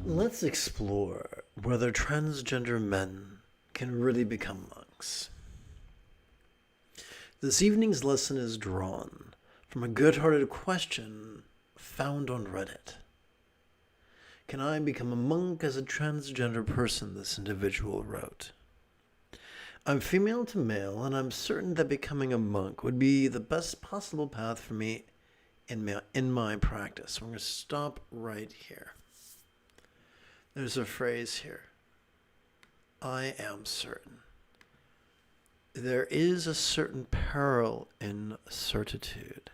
Let's explore whether transgender men can really become monks. This evening's lesson is drawn from a good-hearted question found on Reddit. Can I become a monk as a transgender person? This individual wrote. I'm female to male, and I'm certain that becoming a monk would be the best possible path for me in my practice. We're going to stop right here. There's a phrase here. I am certain. There is a certain peril in certitude.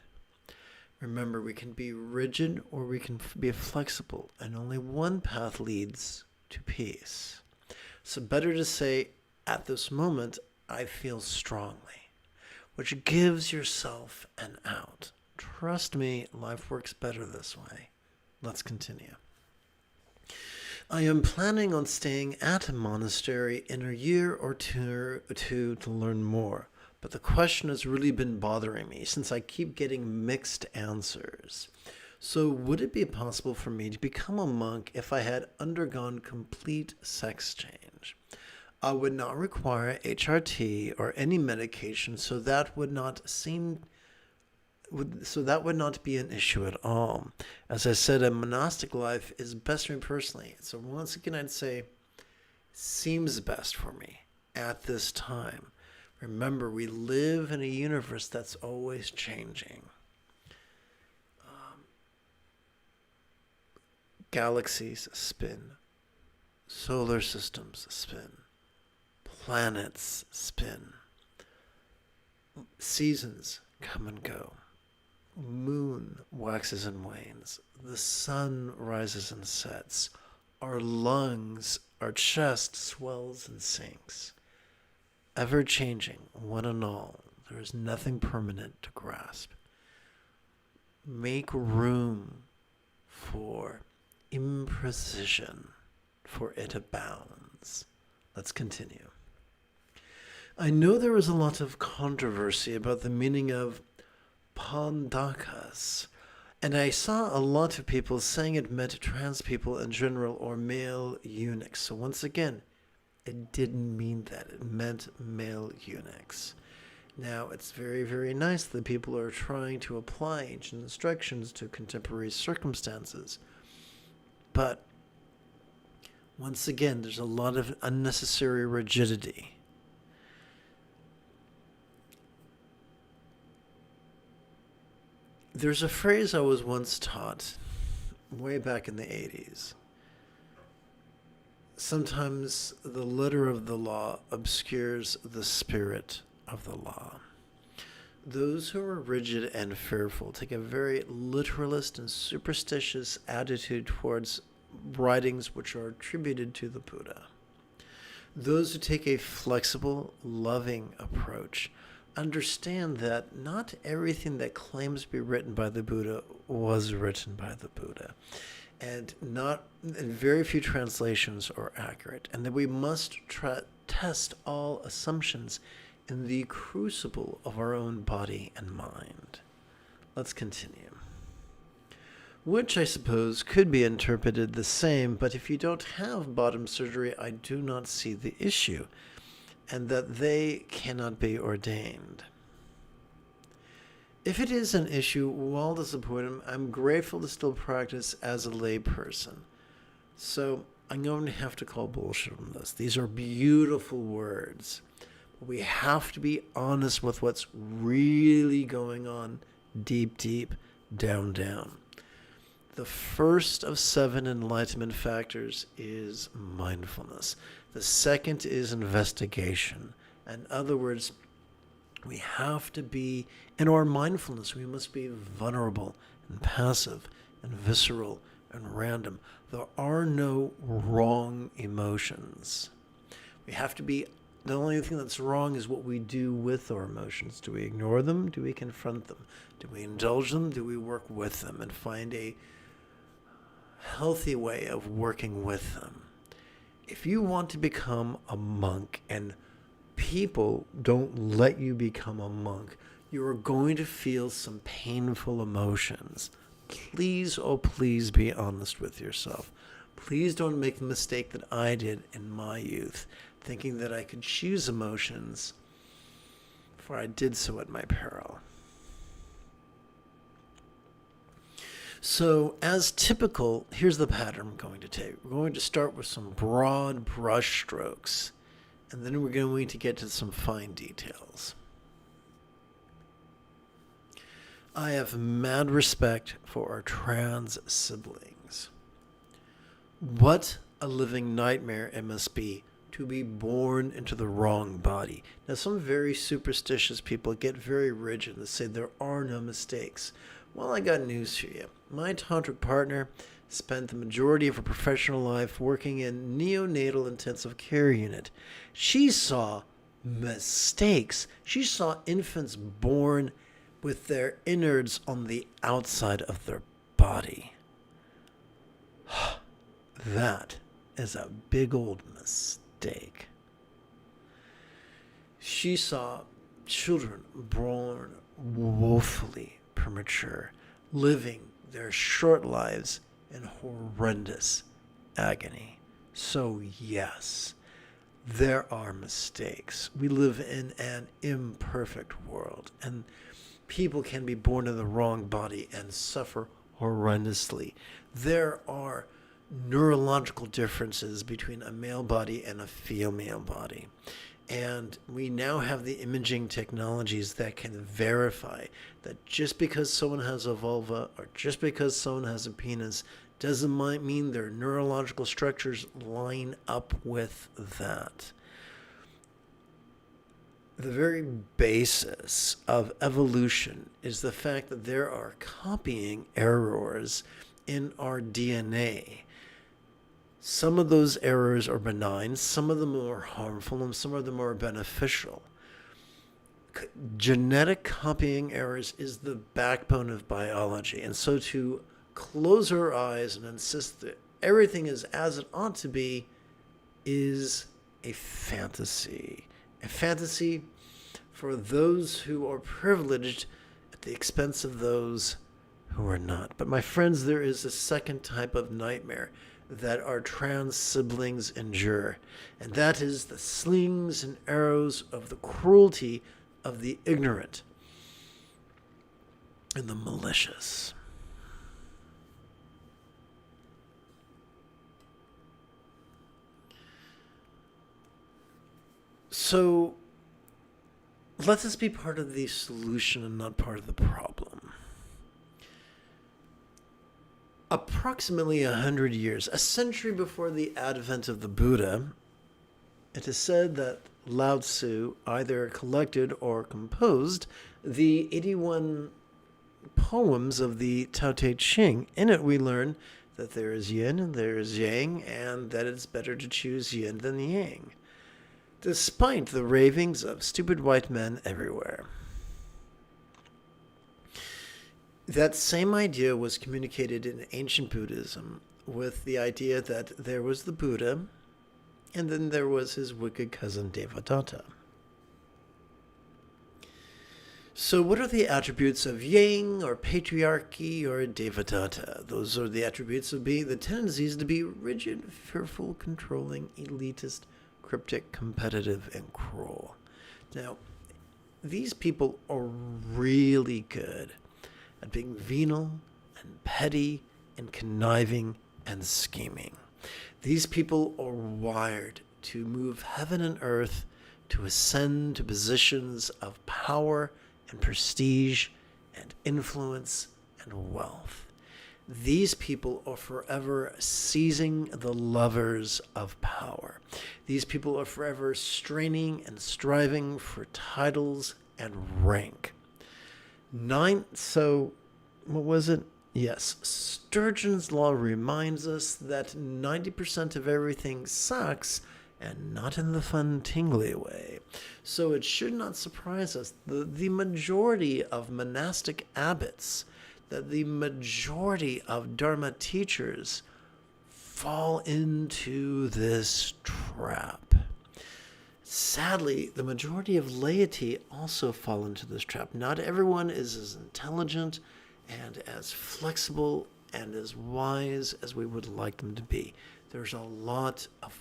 Remember, we can be rigid or we can be flexible, and only one path leads to peace. So better to say, at this moment, I feel strongly, which gives yourself an out. Trust me, life works better this way. Let's continue. I am planning on staying at a monastery in a year or two to learn more, but the question has really been bothering me since I keep getting mixed answers. So would it be possible for me to become a monk if I had undergone complete sex change? I would not require HRT or any medication, so that would not be an issue at all. As I said, a monastic life is best for me personally. So once again, I'd say, seems best for me at this time. Remember, we live in a universe that's always changing. Galaxies spin. Solar systems spin. Planets spin. Seasons come and go. Moon waxes and wanes. The sun rises and sets. Our lungs, our chest swells and sinks. Ever changing, one and all, there is nothing permanent to grasp. Make room for imprecision, for it abounds. Let's continue. I know there is a lot of controversy about the meaning of pandakas, and I saw a lot of people saying it meant trans people in general or male eunuchs. So once again, it didn't mean that. It meant male eunuchs. Now, it's very, very nice that people are trying to apply ancient instructions to contemporary circumstances. But once again, there's a lot of unnecessary rigidity. There's a phrase I was once taught way back in the 80s. Sometimes the letter of the law obscures the spirit of the law. Those who are rigid and fearful take a very literalist and superstitious attitude towards writings which are attributed to the Buddha. Those who take a flexible, loving approach understand that not everything that claims to be written by the Buddha was written by the Buddha, and very few translations are accurate, and that we must test all assumptions in the crucible of our own body and mind. Let's continue. Which I suppose could be interpreted the same, but if you don't have bottom surgery, I do not see the issue, and that they cannot be ordained. If it is an issue, while disappointed, I'm grateful to still practice as a lay person. So I'm going to have to call bullshit on this. These are beautiful words. But we have to be honest with what's really going on deep, down. The first of 7 enlightenment factors is mindfulness. The second is investigation. In other words, we have to be, in our mindfulness, we must be vulnerable and passive and visceral and random. There are no wrong emotions. We have to be, the only thing that's wrong is what we do with our emotions. Do we ignore them? Do we confront them? Do we indulge them? Do we work with them and find a healthy way of working with them? If you want to become a monk and people don't let you become a monk, you are going to feel some painful emotions. Please, oh please, be honest with yourself. Please don't make the mistake that I did in my youth, thinking that I could choose emotions, for I did so at my peril. So, as typical, here's the pattern I'm going to take. We're going to start with some broad brush strokes, and then we're going to get to some fine details. I have mad respect for our trans siblings. What a living nightmare it must be to be born into the wrong body. Now, some very superstitious people get very rigid and say there are no mistakes. Well, I got news for you. My tantric partner spent the majority of her professional life working in neonatal intensive care unit. She saw mistakes. She saw infants born with their innards on the outside of their body. That is a big old mistake. She saw children born woefully premature, living their short lives in horrendous agony. So yes, there are mistakes. We live in an imperfect world, and people can be born in the wrong body and suffer horrendously. There are neurological differences between a male body and a female body. And we now have the imaging technologies that can verify that just because someone has a vulva or just because someone has a penis doesn't mean their neurological structures line up with that. The very basis of evolution is the fact that there are copying errors in our DNA. Some of those errors are benign, some of them are harmful, and some of them are beneficial. Genetic copying errors is the backbone of biology, and so to close our eyes and insist that everything is as it ought to be is a fantasy. A fantasy for those who are privileged at the expense of those who are not. But my friends, there is a second type of nightmare that our trans siblings endure, and that is the slings and arrows of the cruelty of the ignorant and the malicious. So let us be part of the solution and not part of the problem. Approximately 100 years, a century before the advent of the Buddha, it is said that Lao Tzu either collected or composed the 81 poems of the Tao Te Ching. In it we learn that there is yin and there is yang, and that it's better to choose yin than yang, despite the ravings of stupid white men everywhere. That same idea was communicated in ancient Buddhism with the idea that there was the Buddha and then there was his wicked cousin Devadatta. So what are the attributes of yang or patriarchy or Devadatta? Those are the attributes of being the tendencies to be rigid, fearful, controlling, elitist, cryptic, competitive, and cruel. Now, these people are really good at being venal and petty and conniving and scheming. These people are wired to move heaven and earth, to ascend to positions of power and prestige and influence and wealth. These people are forever seizing the levers of power. These people are forever straining and striving for titles and rank. Sturgeon's law reminds us that 90% of everything sucks, and not in the fun, tingly way. So it should not surprise us the majority of monastic abbots, that the majority of Dharma teachers fall into this trap. Sadly, the majority of laity also fall into this trap. Not everyone is as intelligent and as flexible and as wise as we would like them to be. There's a lot of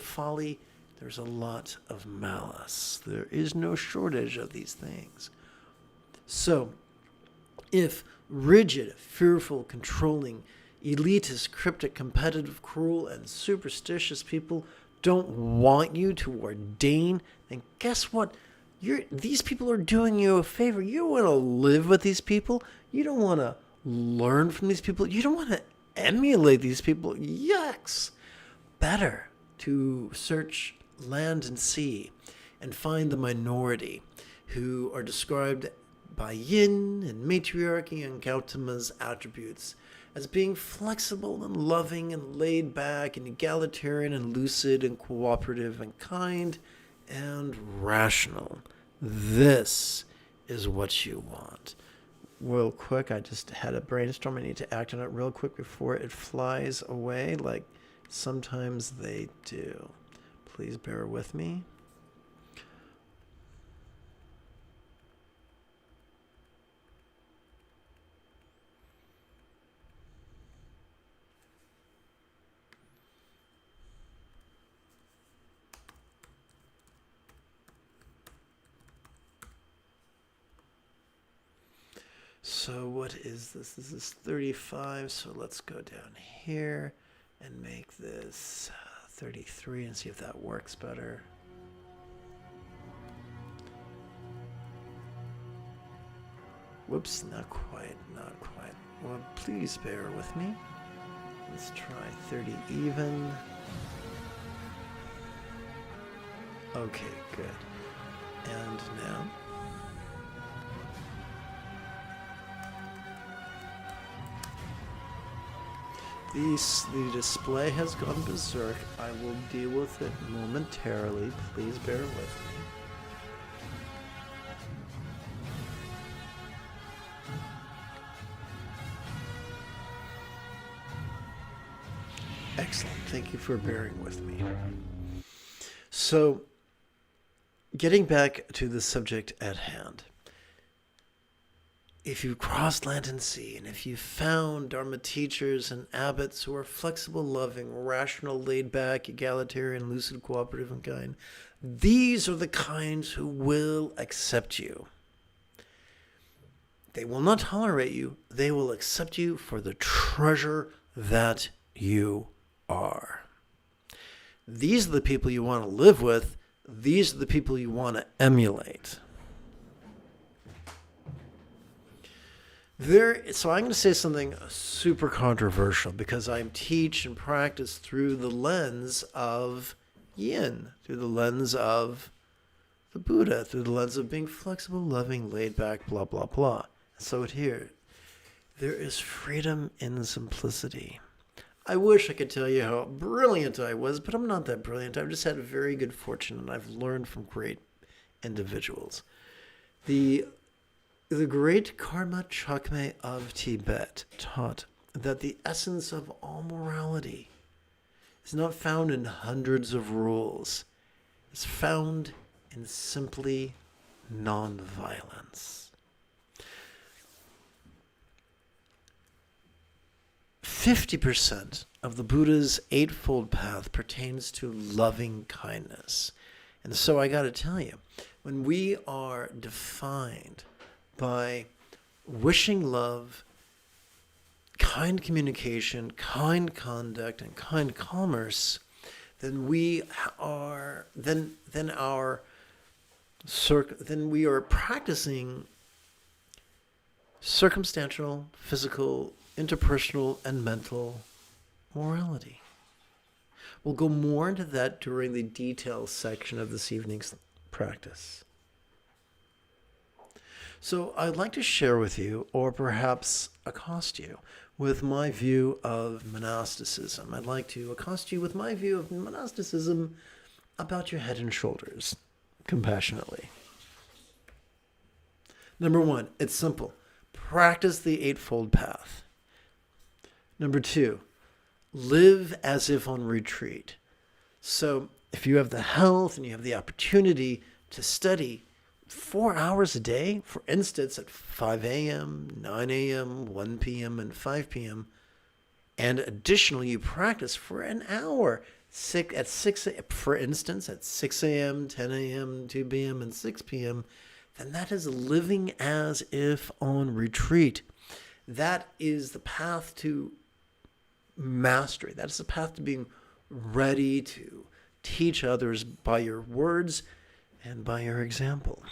folly. There's a lot of malice. There is no shortage of these things. So, if rigid, fearful, controlling, elitist, cryptic, competitive, cruel, and superstitious people don't want you to ordain, then guess what? These people are doing you a favor. You want to live with these people. You don't want to learn from these people. You don't want to emulate these people. Yucks! Better to search land and sea and find the minority who are described by yin and matriarchy and Gautama's attributes as being flexible and loving and laid back and egalitarian and lucid and cooperative and kind and rational. This is what you want. Real quick, I just had a brainstorm. I need to act on it real quick before it flies away, like sometimes they do. Please bear with me. So what is this? This is 35, so let's go down here and make this 33 and see if that works better. Whoops, not quite. Well, please bear with me. Let's try 30 even. Okay, good. And now? The display has gone berserk. I will deal with it momentarily. Please bear with me. Excellent. Thank you for bearing with me. So, getting back to the subject at hand. If you've crossed land and sea, and if you've found Dharma teachers and abbots who are flexible, loving, rational, laid-back, egalitarian, lucid, cooperative, and kind, these are the kinds who will accept you. They will not tolerate you. They will accept you for the treasure that you are. These are the people you want to live with. These are the people you want to emulate. So I'm going to say something super controversial because I teach and practice through the lens of yin, through the lens of the Buddha, through the lens of being flexible, loving, laid back, blah, blah, blah. So here, there is freedom in simplicity. I wish I could tell you how brilliant I was, but I'm not that brilliant. I've just had very good fortune, and I've learned from great individuals. The great Karma Jigme of Tibet taught that the essence of all morality is not found in hundreds of rules. It's found in simply nonviolence. 50% of the Buddha's Eightfold Path pertains to loving kindness. And so I got to tell you, when we are defined by wishing love, kind communication, kind conduct, and kind commerce, then we are practicing circumstantial, physical, interpersonal, and mental morality. We'll go more into that during the details section of this evening's practice. So I'd like to share with you, or perhaps accost you, with my view of monasticism. I'd like to accost you with my view of monasticism about your head and shoulders, compassionately. Number one, it's simple. Practice the Eightfold Path. Number two, live as if on retreat. So if you have the health and you have the opportunity to study 4 hours a day, for instance, at 5 a.m., 9 a.m., 1 p.m., and 5 p.m., And additionally, you practice for an hour. For instance, at 6 a.m., 10 a.m., 2 p.m., and 6 p.m., then that is living as if on retreat. That is the path to mastery. That is the path to being ready to teach others by your words and by your example.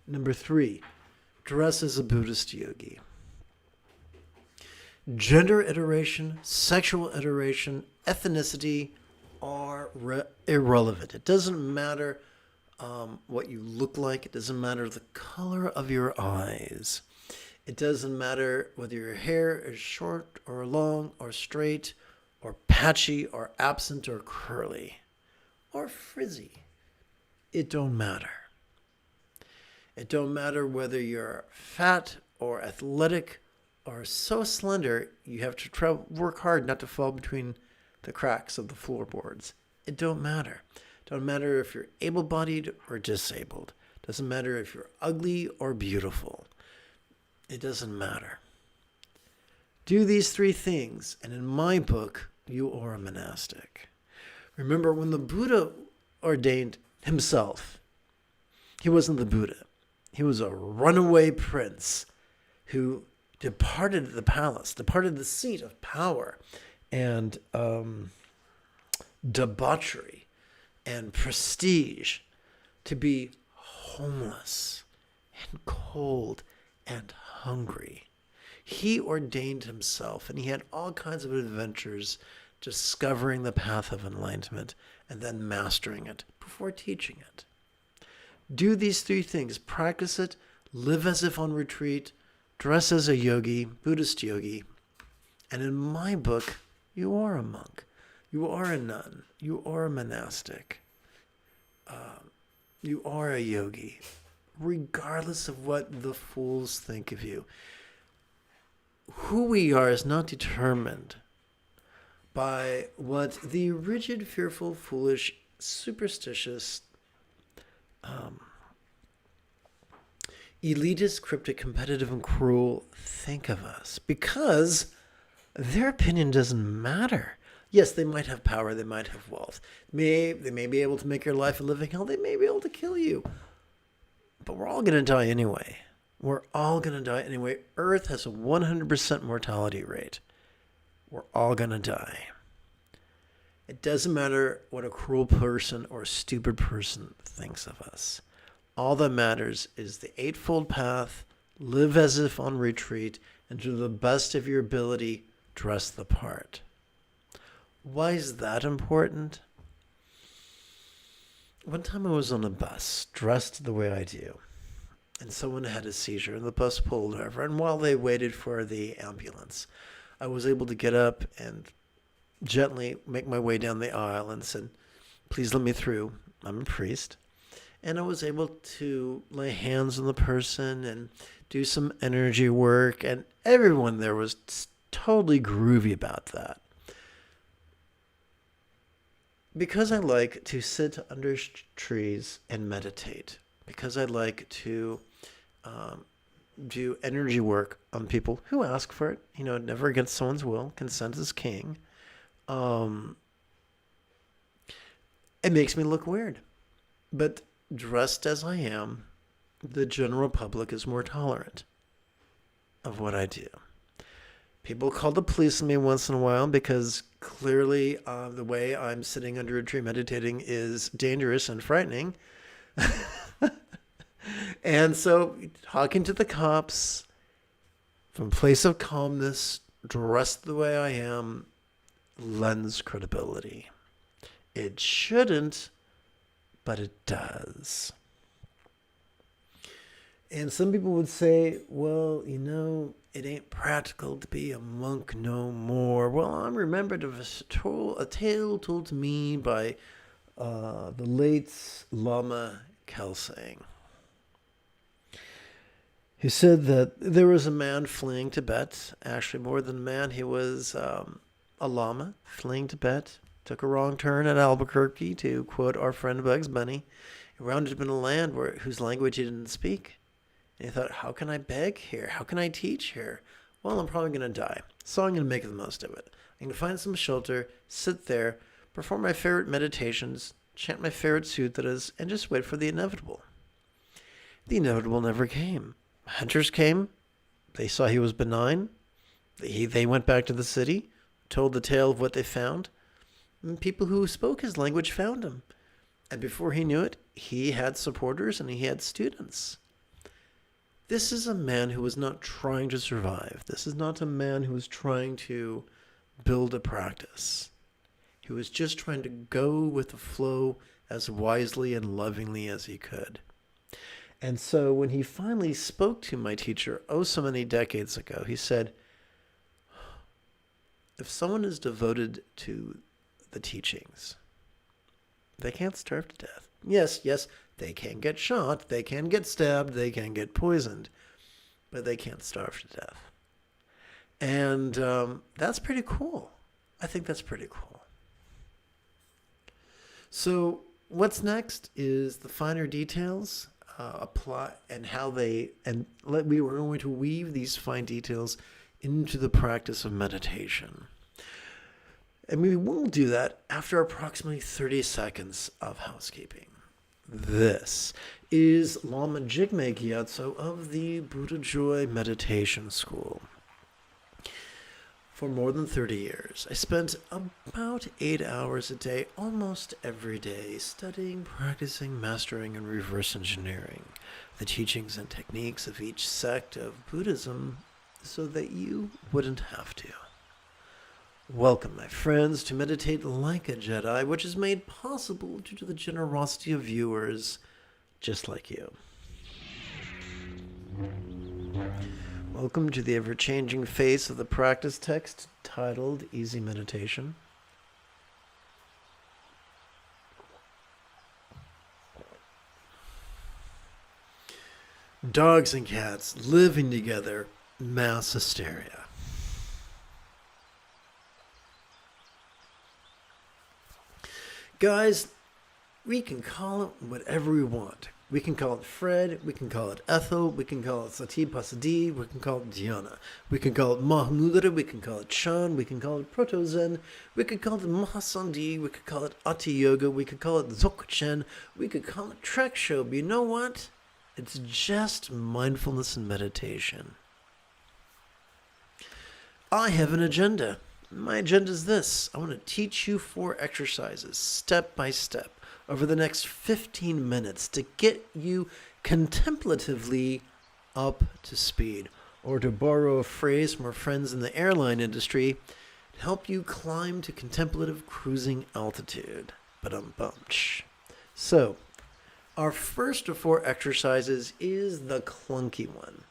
Number 3, dress as a Buddhist yogi. Gender iteration, sexual iteration, ethnicity are irrelevant. It doesn't matter what you look like. It doesn't matter the color of your eyes. It doesn't matter whether your hair is short or long or straight or patchy or absent or curly or frizzy. It don't matter. It don't matter whether you're fat or athletic or so slender you have to work hard not to fall between the cracks of the floorboards. It don't matter. It don't matter if you're able-bodied or disabled. It doesn't matter if you're ugly or beautiful. It doesn't matter. Do these 3 things, and in my book, you are a monastic. Remember, when the Buddha ordained himself, he wasn't the Buddha. He was a runaway prince who departed the palace, departed the seat of power and debauchery and prestige to be homeless and cold and hungry. He ordained himself, and he had all kinds of adventures discovering the path of enlightenment and then mastering it before teaching it. Do these 3 things. Practice it. Live as if on retreat. Dress as a yogi, Buddhist yogi. And in my book, you are a monk. You are a nun. You are a monastic. You are a yogi, regardless of what the fools think of you. Who we are is not determined by what the rigid, fearful, foolish, superstitious, elitist, cryptic, competitive, and cruel think of us, because their opinion doesn't matter. Yes, they might have power, they might have wealth. They may be able to make your life a living hell, they may be able to kill you. But we're all going to die anyway. We're all going to die anyway. Earth has a 100% mortality rate. We're all going to die. It doesn't matter what a cruel person or a stupid person thinks of us. All that matters is the Eightfold Path, live as if on retreat, and to the best of your ability, dress the part. Why is that important? One time I was on a bus, dressed the way I do, and someone had a seizure, and the bus pulled over. And while they waited for the ambulance, I was able to get up and gently make my way down the aisle and said, "Please let me through. I'm a priest." And I was able to lay hands on the person and do some energy work, and everyone there was totally groovy about that. Because I like to sit under trees and meditate, because I like to do energy work on people who ask for it, never against someone's will, consent is king, it makes me look weird. But dressed as I am, the general public is more tolerant of what I do. People call the police on me once in a while because clearly the way I'm sitting under a tree meditating is dangerous and frightening. And so talking to the cops from a place of calmness, dressed the way I am, lends credibility. It shouldn't, but it does. And some people would say, well, it ain't practical to be a monk no more. Well, I'm remembered of a tale told to me by the late Lama Kelsang, who said that there was a man fleeing Tibet. Actually, more than a man, he was a Lama fleeing Tibet. Took a wrong turn at Albuquerque, to quote our friend Bugs Bunny. He wound up in a land whose language he didn't speak. And he thought, how can I beg here? How can I teach here? well, I'm probably going to die, so I'm going to make the most of it. I'm going to find some shelter, sit there, perform my favorite meditations, chant my favorite sutras, and just wait for the inevitable. The inevitable never came. Hunters came. They saw he was benign. They went back to the city, told the tale of what they found, and people who spoke his language found him. And before he knew it, he had supporters and he had students. This is a man who was not trying to survive. This is not a man who was trying to build a practice. He was just trying to go with the flow as wisely and lovingly as he could. And so when he finally spoke to my teacher, oh so many decades ago, he said, if someone is devoted to the teachings, they can't starve to death. Yes, they can get shot, they can get stabbed, they can get poisoned, but they can't starve to death. And that's pretty cool. I think that's pretty cool. So what's next is the finer details apply and how they, and we were going to weave these fine details into the practice of meditation. And we will do that after approximately 30 seconds of housekeeping. This is Lama Jigme Gyatso of the Buddha Joy Meditation School. For more than 30 years, I spent about 8 hours a day, almost every day, studying, practicing, mastering, and reverse engineering the teachings and techniques of each sect of Buddhism so that you wouldn't have to. Welcome, my friends, to Meditate Like a Jedi, which is made possible due to the generosity of viewers just like you. Welcome to the ever-changing face of the practice text titled Easy Meditation. Dogs and cats living together, mass hysteria. Guys, we can call it whatever we want. We can call it Fred, we can call it Ethel, we can call it Sati Pasadi, we can call it Diana. We can call it Mahmudra, we can call it Chan, we can call it Proto-Zen, we could call it Mahasandi, we could call it Ati Yoga, we could call it Dzogchen, we could call it Trek Show, but you know what? It's just mindfulness and meditation. I have an agenda. My agenda is this. I want to teach you 4 exercises, step by step, over the next 15 minutes to get you contemplatively up to speed, or to borrow a phrase from our friends in the airline industry, to help you climb to contemplative cruising altitude. Ba-dum-bum-ch. So, our first of 4 exercises is the clunky one.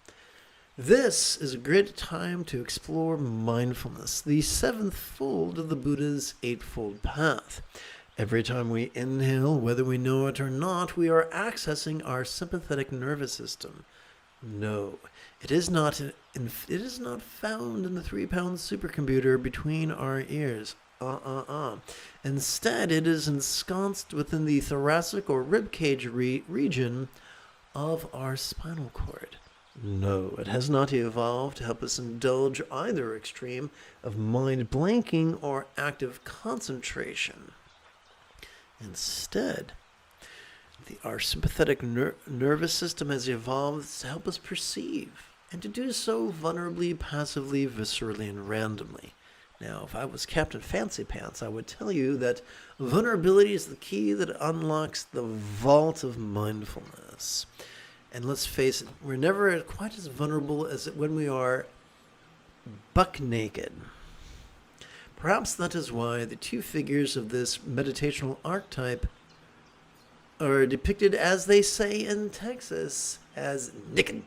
This is a great time to explore mindfulness, the 7th fold of the Buddha's 8-fold path. Every time we inhale, whether we know it or not, we are accessing our sympathetic nervous system. No, it is not found in the 3-pound supercomputer between our ears. Instead, it is ensconced within the thoracic or ribcage region of our spinal cord. No, it has not evolved to help us indulge either extreme of mind blanking or active concentration. Instead, our sympathetic nervous system has evolved to help us perceive, and to do so vulnerably, passively, viscerally, and randomly. Now, if I was Captain Fancy Pants, I would tell you that vulnerability is the key that unlocks the vault of mindfulness. And let's face it, we're never quite as vulnerable as when we are buck naked. Perhaps that is why the 2 figures of this meditational archetype are depicted, as they say in Texas, as naked.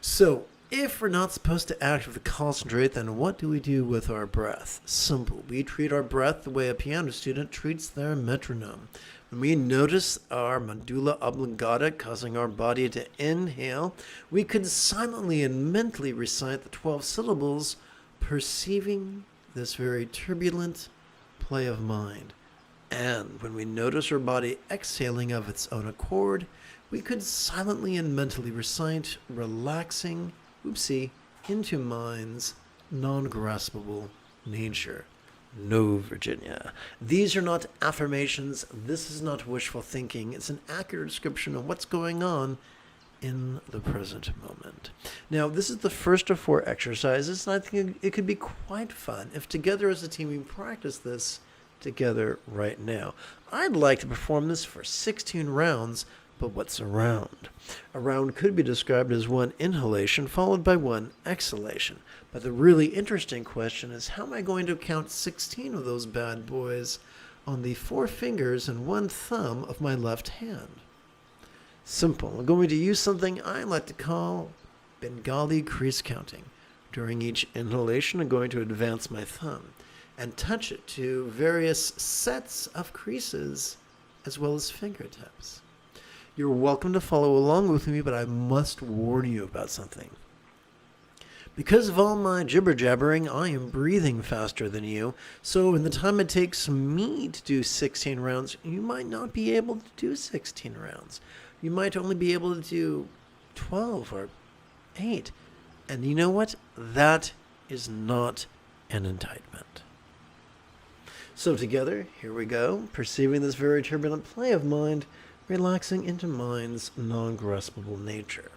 So, if we're not supposed to actively concentrate, then what do we do with our breath? Simple. We treat our breath the way a piano student treats their metronome. When we notice our medulla oblongata causing our body to inhale, we could silently and mentally recite the 12 syllables, perceiving this very turbulent play of mind. And when we notice our body exhaling of its own accord, we could silently and mentally recite relaxing, into mind's non-graspable nature. No, Virginia. These are not affirmations. This is not wishful thinking. It's an accurate description of what's going on in the present moment. Now, this is the first of 4 exercises, and I think it could be quite fun if together as a team we practice this together right now. I'd like to perform this for 16 rounds, but what's a round? A round could be described as 1 inhalation followed by 1 exhalation. But the really interesting question is, how am I going to count 16 of those bad boys on the 4 fingers and 1 thumb of my left hand? Simple. I'm going to use something I like to call Bengali crease counting. During each inhalation, I'm going to advance my thumb and touch it to various sets of creases as well as fingertips. You're welcome to follow along with me, but I must warn you about something. Because of all my jibber-jabbering, I am breathing faster than you, so in the time it takes me to do 16 rounds, you might not be able to do 16 rounds. You might only be able to do 12 or 8. And you know what? That is not an indictment. So together, here we go, perceiving this very turbulent play of mind, relaxing into mind's non-graspable nature.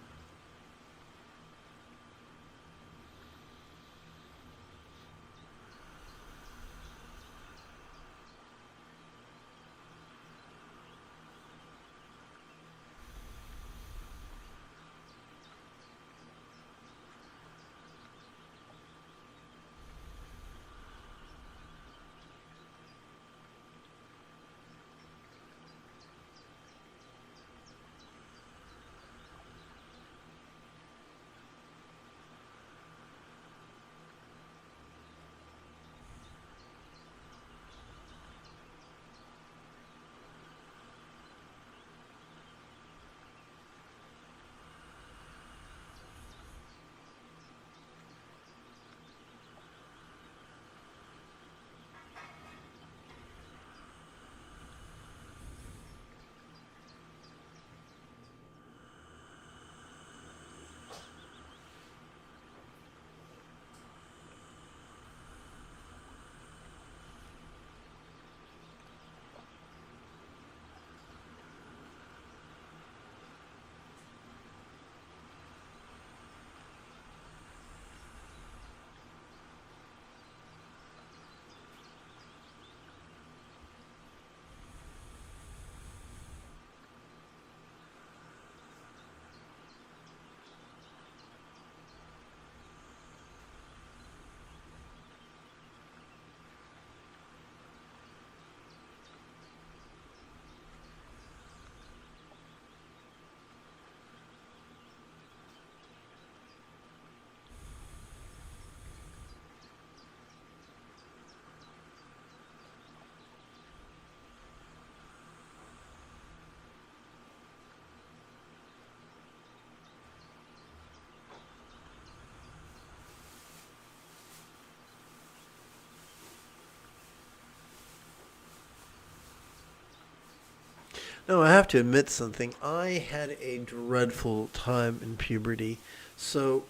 No, I have to admit something. I had a dreadful time in puberty. So,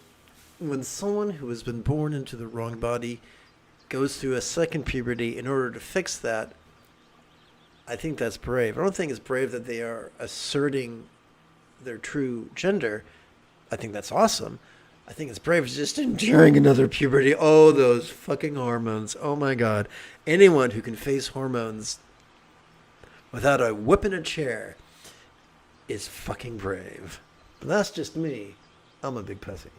when someone who has been born into the wrong body goes through a second puberty in order to fix that, I think that's brave. I don't think it's brave that they are asserting their true gender. I think that's awesome. I think it's brave just enduring another puberty. Oh, those fucking hormones. Oh my God. Anyone who can face hormones without a whip in a chair is fucking brave. But that's just me. I'm a big pussy.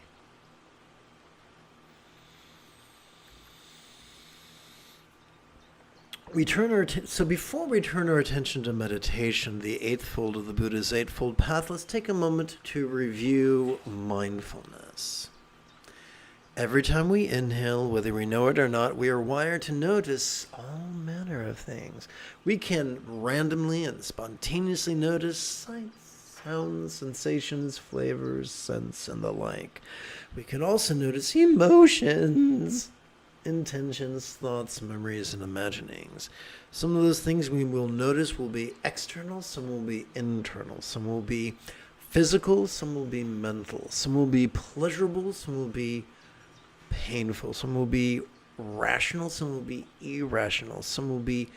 So before we turn our attention to meditation, the 8th fold of the Buddha's Eightfold Path, let's take a moment to review mindfulness. Every time we inhale, whether we know it or not, we are wired to notice all manner of things. We can randomly and spontaneously notice sights, sounds, sensations, flavors, scents, and the like. We can also notice emotions. intentions, thoughts, memories, and imaginings. Some of those things we will notice will be external, some will be internal, some will be physical, some will be mental, some will be pleasurable, some will be painful, some will be rational, some will be irrational, some will be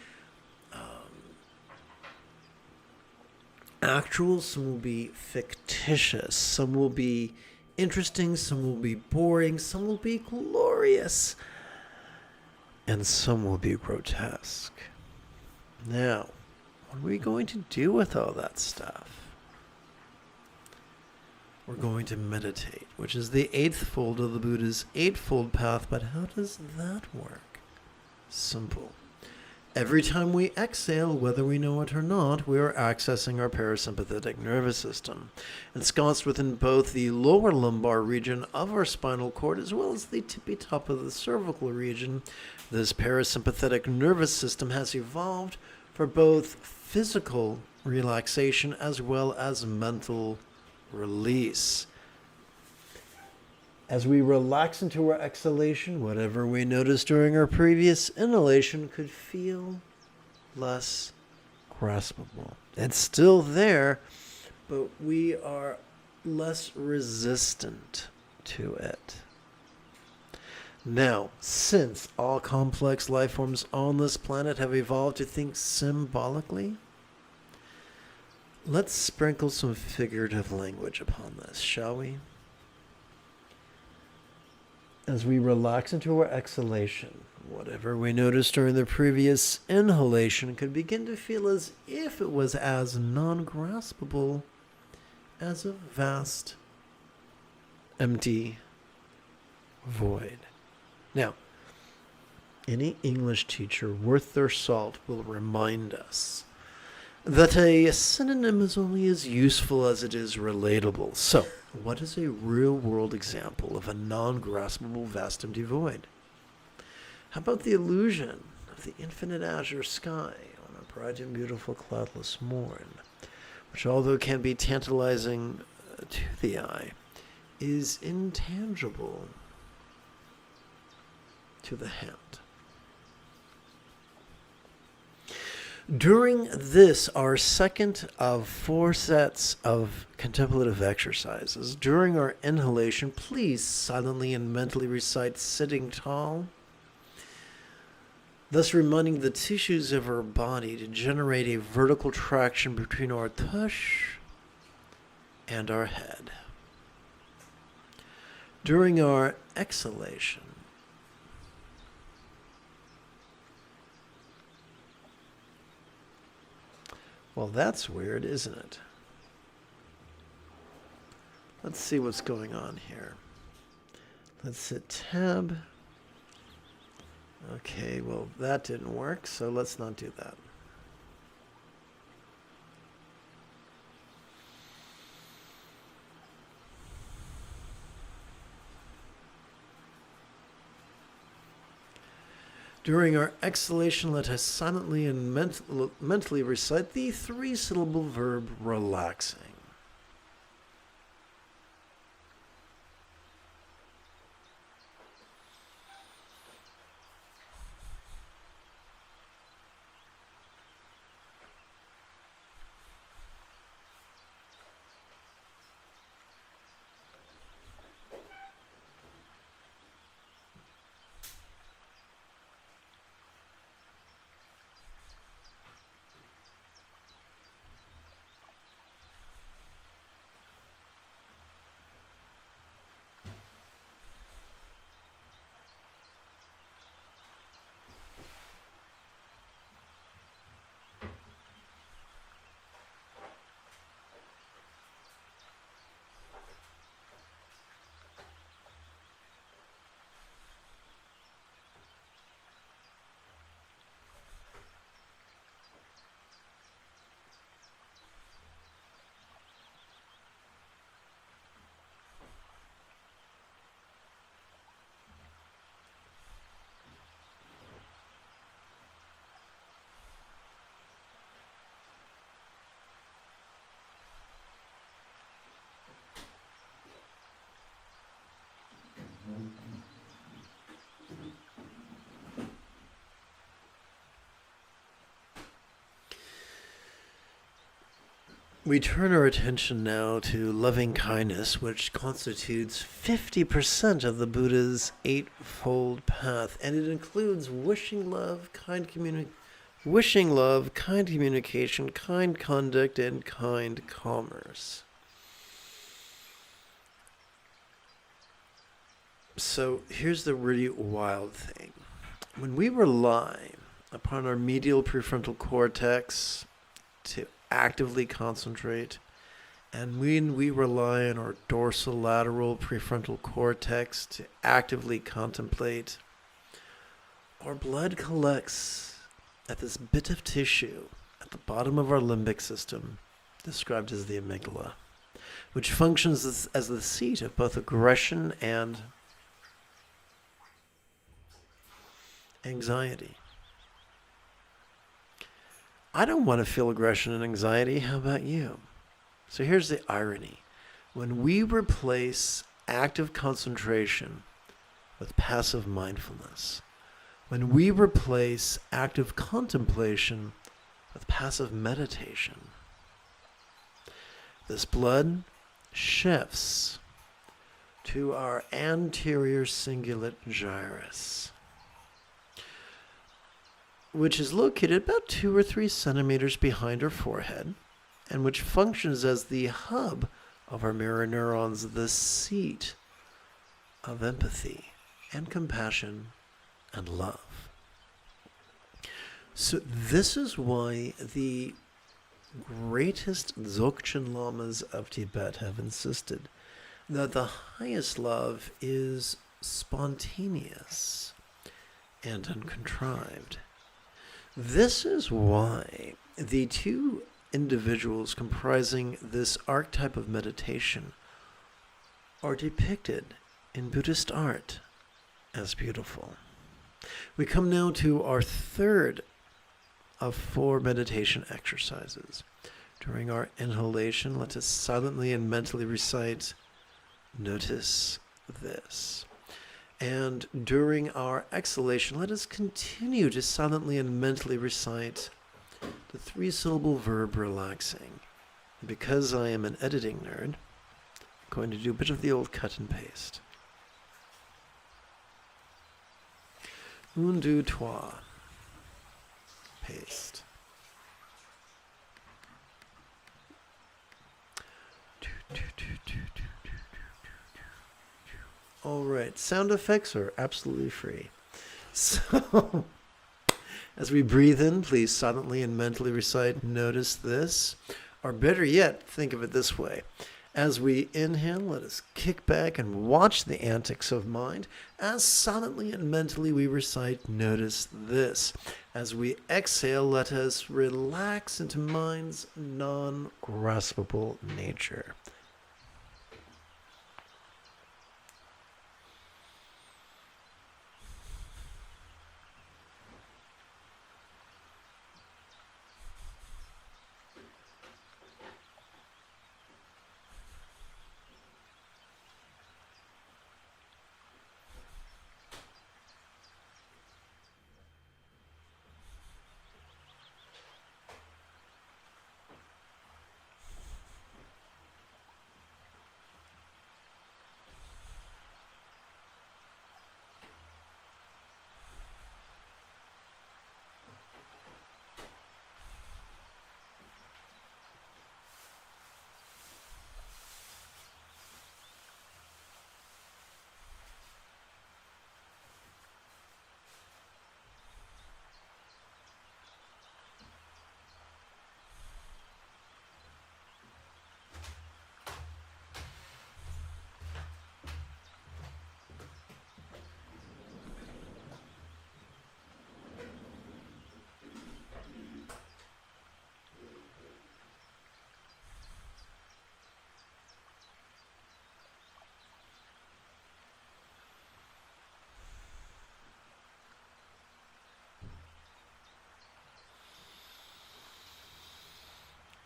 actual, some will be fictitious, some will be interesting, some will be boring, some will be glorious, and some will be grotesque. Now, what are we going to do with all that stuff? We're going to meditate, which is the eighth fold of the Buddha's eightfold path. But how does that work? Simple. Every time we exhale, whether we know it or not, we are accessing our parasympathetic nervous system, ensconced within both the lower lumbar region of our spinal cord as well as the tippy top of the cervical region. This parasympathetic nervous system has evolved for both physical relaxation as well as mental release. As we relax into our exhalation, whatever we noticed during our previous inhalation could feel less graspable. It's still there, but we are less resistant to it. Now, since all complex life forms on this planet have evolved to think symbolically, let's sprinkle some figurative language upon this, shall we? As we relax into our exhalation, whatever we noticed during the previous inhalation could begin to feel as if it was as non-graspable as a vast, empty void. Now, any English teacher worth their salt will remind us that a synonym is only as useful as it is relatable. So, what is a real-world example of a non-graspable vast empty void? How about the illusion of the infinite azure sky on a bright and beautiful cloudless morn, which, although can be tantalizing to the eye, is intangible to the hand? During this, our second of 4 sets of contemplative exercises, during our inhalation, please silently and mentally recite sitting tall, thus reminding the tissues of our body to generate a vertical traction between our tush and our head. During our exhalation, well, that's weird, isn't it? Let's see what's going on here. Let's hit tab. Okay, well, that didn't work, so let's not do that. During our exhalation, let us silently and mentally recite the 3-syllable verb relaxing. We turn our attention now to loving kindness, which constitutes 50% of the Buddha's Eightfold Path, and it includes wishing love, kind communication, kind conduct, and kind commerce. So here's the really wild thing. When we rely upon our medial prefrontal cortex to actively concentrate, and when we rely on our dorsolateral prefrontal cortex to actively contemplate, our blood collects at this bit of tissue at the bottom of our limbic system, described as the amygdala, which functions as the seat of both aggression and anxiety. I don't want to feel aggression and anxiety. How about you? So here's the irony. When we replace active concentration with passive mindfulness, when we replace active contemplation with passive meditation, this blood shifts to our anterior cingulate gyrus, which is located about 2 or 3 centimeters behind our forehead, and which functions as the hub of our mirror neurons, the seat of empathy and compassion and love. So this is why the greatest Dzogchen Lamas of Tibet have insisted that the highest love is spontaneous and uncontrived. This is why the two individuals comprising this archetype of meditation are depicted in Buddhist art as beautiful. We come now to our third of 4 meditation exercises. During our inhalation, let us silently and mentally recite, "Notice this." And during our exhalation, let us continue to silently and mentally recite the 3-syllable verb relaxing. And because I am an editing nerd, I'm going to do a bit of the old cut and paste. Un, deux, trois. Paste. All right, sound effects are absolutely free. So, as we breathe in, please silently and mentally recite, "Notice this." Or better yet, think of it this way. As we inhale, let us kick back and watch the antics of mind. As silently and mentally we recite, "Notice this." As we exhale, let us relax into mind's non-graspable nature.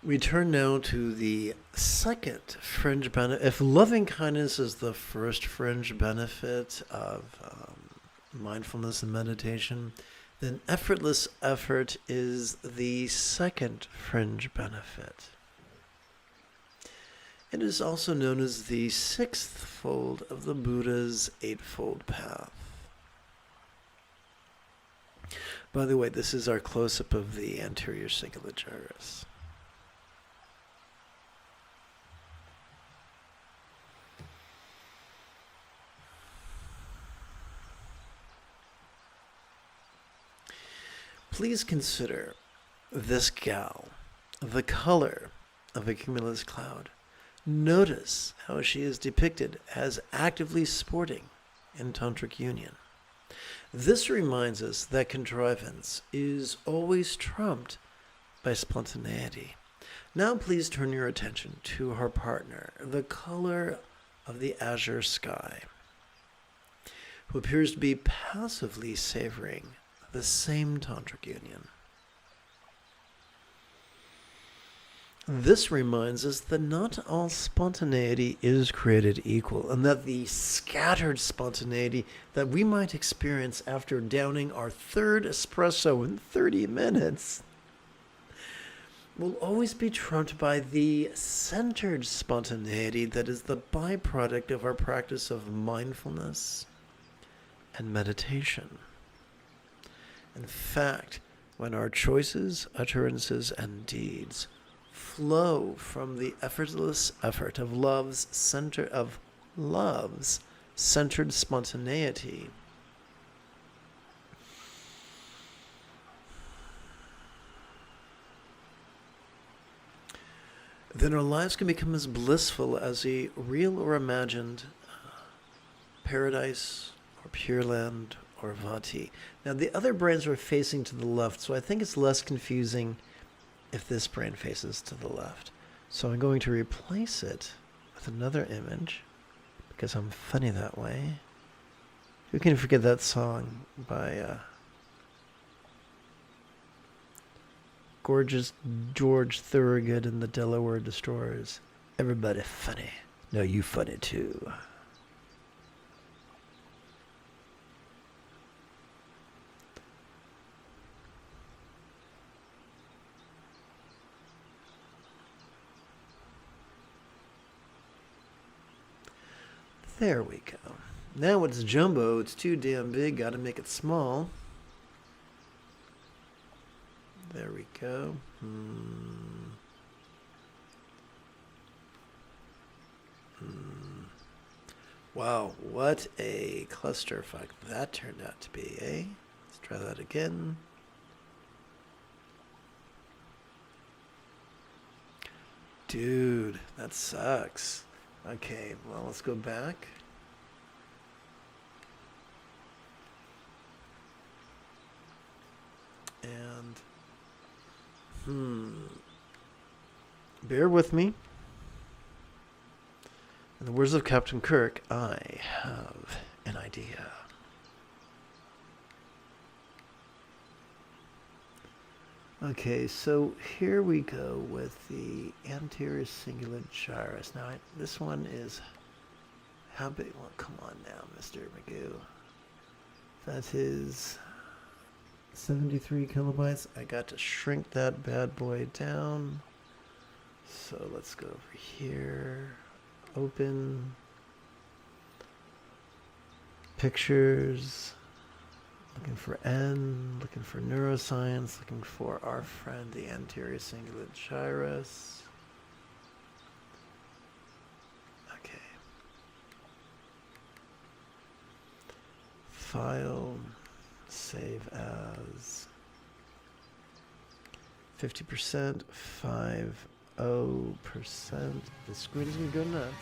We turn now to the second fringe benefit. If loving kindness is the first fringe benefit of mindfulness and meditation, then effortless effort is the second fringe benefit. It is also known as the sixth fold of the Buddha's Eightfold Path. By the way, this is our close-up of the anterior cingulate gyrus. Please consider this gal, the color of a cumulus cloud. Notice how she is depicted as actively sporting in tantric union. This reminds us that contrivance is always trumped by spontaneity. Now please turn your attention to her partner, the color of the azure sky, who appears to be passively savoring the same tantric union. This reminds us that not all spontaneity is created equal, and that the scattered spontaneity that we might experience after downing our third espresso in 30 minutes will always be trumped by the centered spontaneity that is the byproduct of our practice of mindfulness and meditation. In fact, when our choices, utterances, and deeds flow from the effortless effort of love's centered spontaneity, then our lives can become as blissful as a real or imagined paradise or pure land or vati. Now the other brains are facing to the left, so I think it's less confusing if this brain faces to the left. So I'm going to replace it with another image because I'm funny that way. Who can forget that song by gorgeous George Thorogood and the Delaware Destroyers? Everybody funny. No, you funny too. There we go. Now it's jumbo. It's too damn big. Got to make it small. There we go. Wow, what a clusterfuck that turned out to be, eh? Let's try that again. Dude, that sucks. Okay, well, let's go back. And, bear with me. In the words of Captain Kirk, I have an idea. Okay, so here we go with the anterior cingulate gyrus. Now, this one is, how big? Well, come on now, Mr. Magoo. That is 73 kilobytes. I got to shrink that bad boy down. So let's go over here. Open. Pictures. Looking for N, looking for neuroscience, looking for our friend, the anterior cingulate gyrus. Okay. File, save as 50%, 50%. The screen is going to go nuts.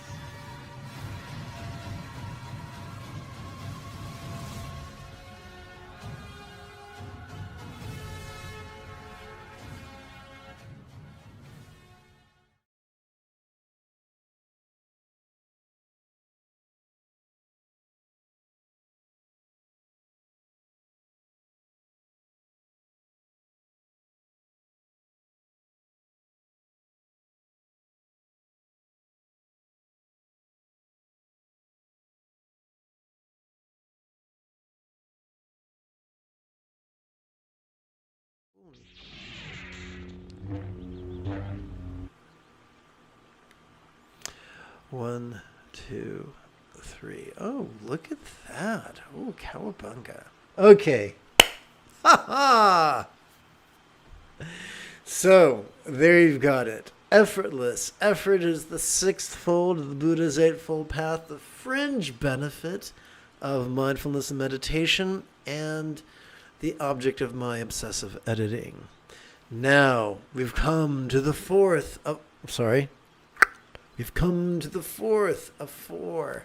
1, 2, 3. Oh, look at that. Oh, cowabunga. Okay. Ha ha! So, there you've got it. Effortless. Effort is the sixth fold of the Buddha's eightfold path, the fringe benefit of mindfulness and meditation, and the object of my obsessive editing. Now, we've come to the fourth of... We've come to the fourth of 4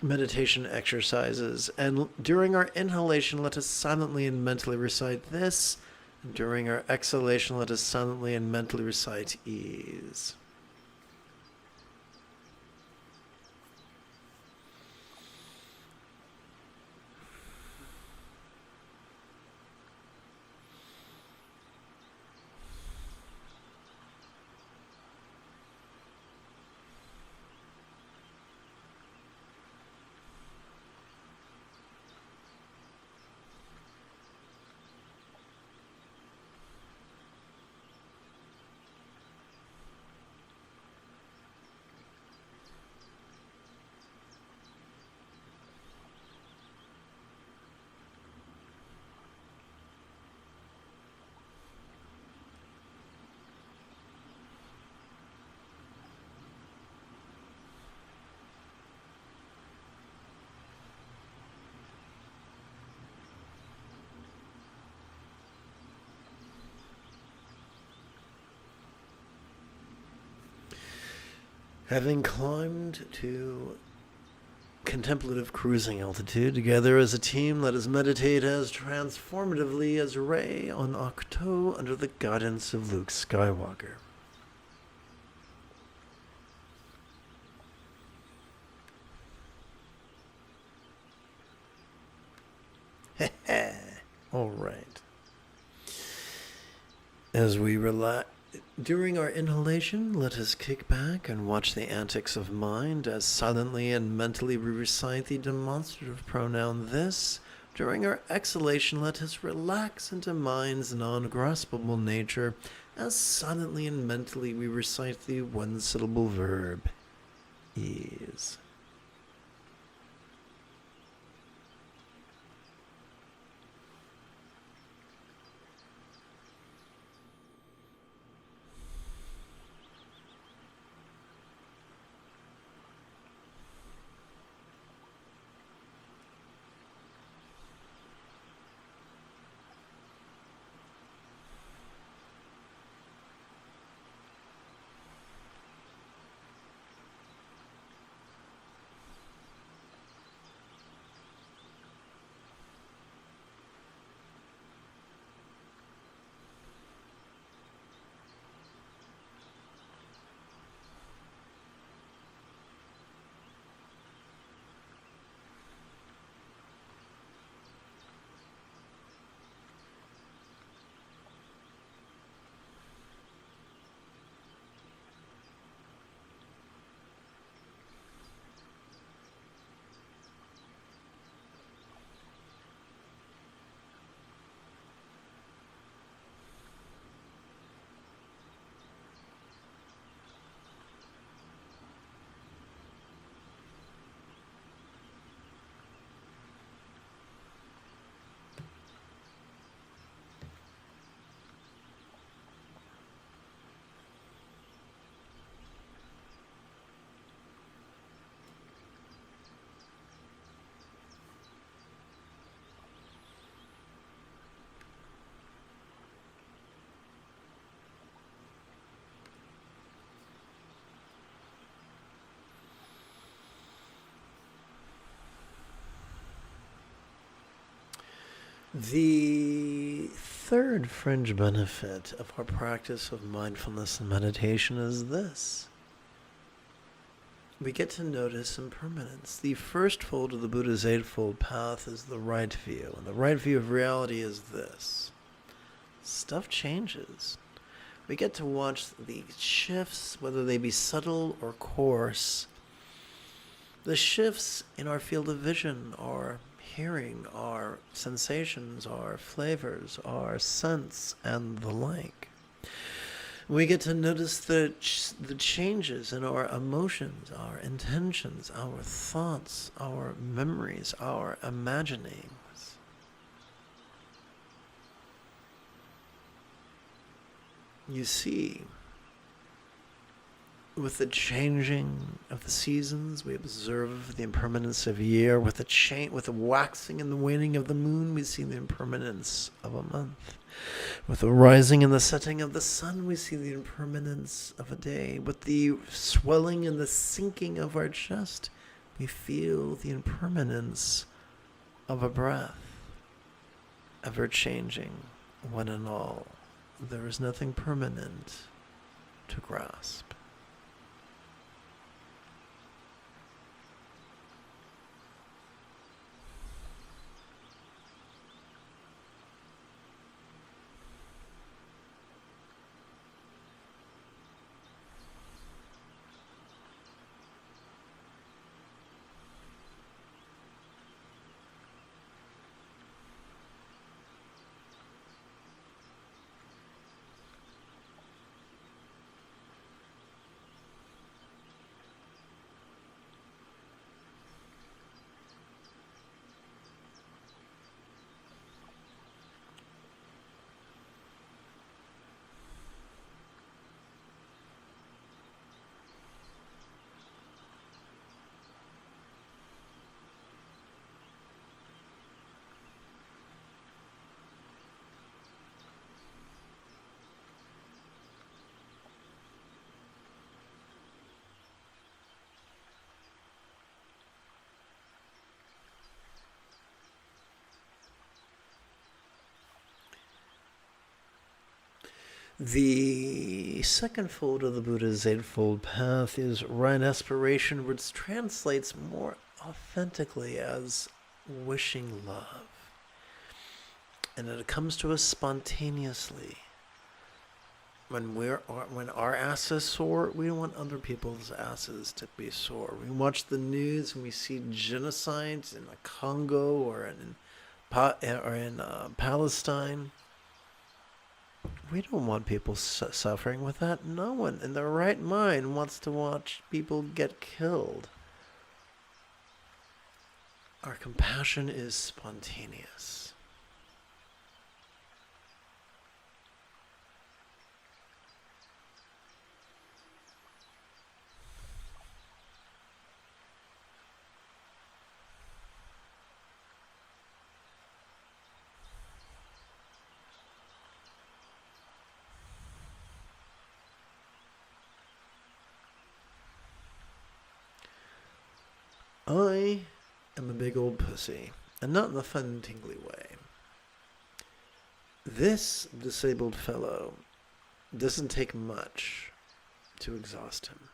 meditation exercises. And during our inhalation, let us silently and mentally recite this. During our exhalation, let us silently and mentally recite ease. Having climbed to contemplative cruising altitude together as a team, let us meditate as transformatively as Rey on Ahch-To under the guidance of Luke Skywalker. All right. As we relax, during our inhalation, let us kick back and watch the antics of mind as silently and mentally we recite the demonstrative pronoun this. During our exhalation, let us relax into mind's non-graspable nature as silently and mentally we recite the one-syllable verb, ease. The third fringe benefit of our practice of mindfulness and meditation is this. We get to notice impermanence. The first fold of the Buddha's eightfold path is the right view, and the right view of reality is this. Stuff changes. We get to watch the shifts, whether they be subtle or coarse. The shifts in our field of vision, our hearing, our sensations, our flavors, our scents, and the like. We get to notice the changes in our emotions, our intentions, our thoughts, our memories, our imaginings. You see, with the changing of the seasons, we observe the impermanence of year. With the waxing and the waning of the moon, we see the impermanence of a month. With the rising and the setting of the sun, we see the impermanence of a day. With the swelling and the sinking of our chest, we feel the impermanence of a breath. Ever changing, one and all, there is nothing permanent to grasp. The second fold of the Buddha's Eightfold Path is right aspiration, which translates more authentically as wishing love. And it comes to us spontaneously. When our ass is sore, we don't want other people's asses to be sore. We watch the news and we see genocides in Congo or in Palestine. We don't want people suffering with that. No one in their right mind wants to watch people get killed. Our compassion is spontaneous. I am a big old pussy, and not in the fun, tingly way. This disabled fellow doesn't take much to exhaust him.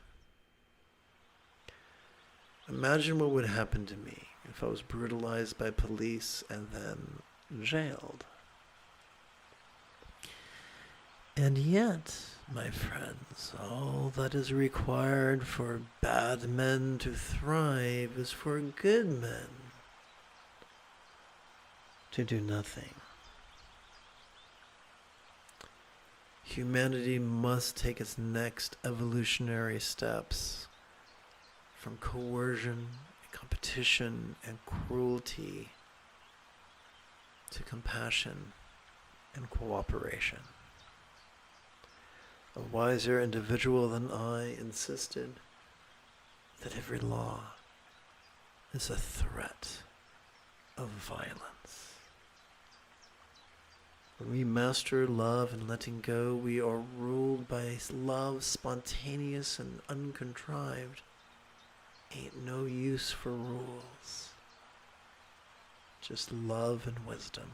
Imagine what would happen to me if I was brutalized by police and then jailed. And yet, my friends, all that is required for bad men to thrive is for good men to do nothing. Humanity must take its next evolutionary steps from coercion, competition, and cruelty to compassion and cooperation. A wiser individual than I insisted that every law is a threat of violence. When we master love and letting go, we are ruled by love, spontaneous and uncontrived. Ain't no use for rules. Just love and wisdom.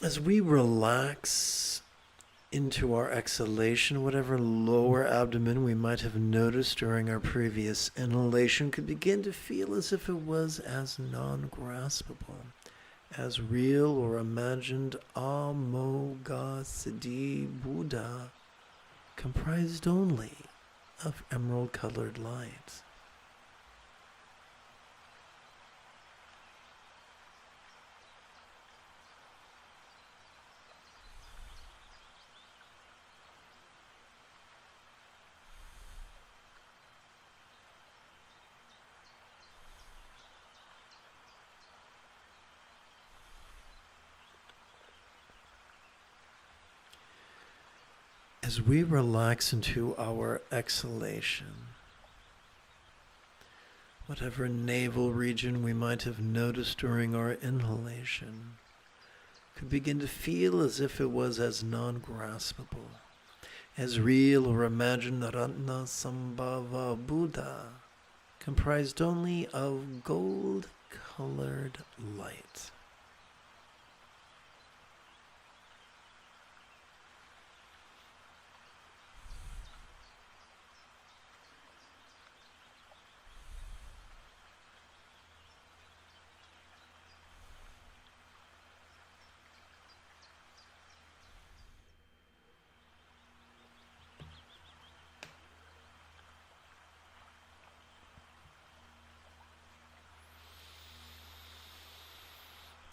As we relax into our exhalation, whatever lower abdomen we might have noticed during our previous inhalation could begin to feel as if it was as non-graspable, as real or imagined Amoghasiddhi Buddha, comprised only of emerald-colored light. As we relax into our exhalation, whatever navel region we might have noticed during our inhalation could begin to feel as if it was as non-graspable, as real or imagined Ratna Sambhava Buddha, comprised only of gold-colored light.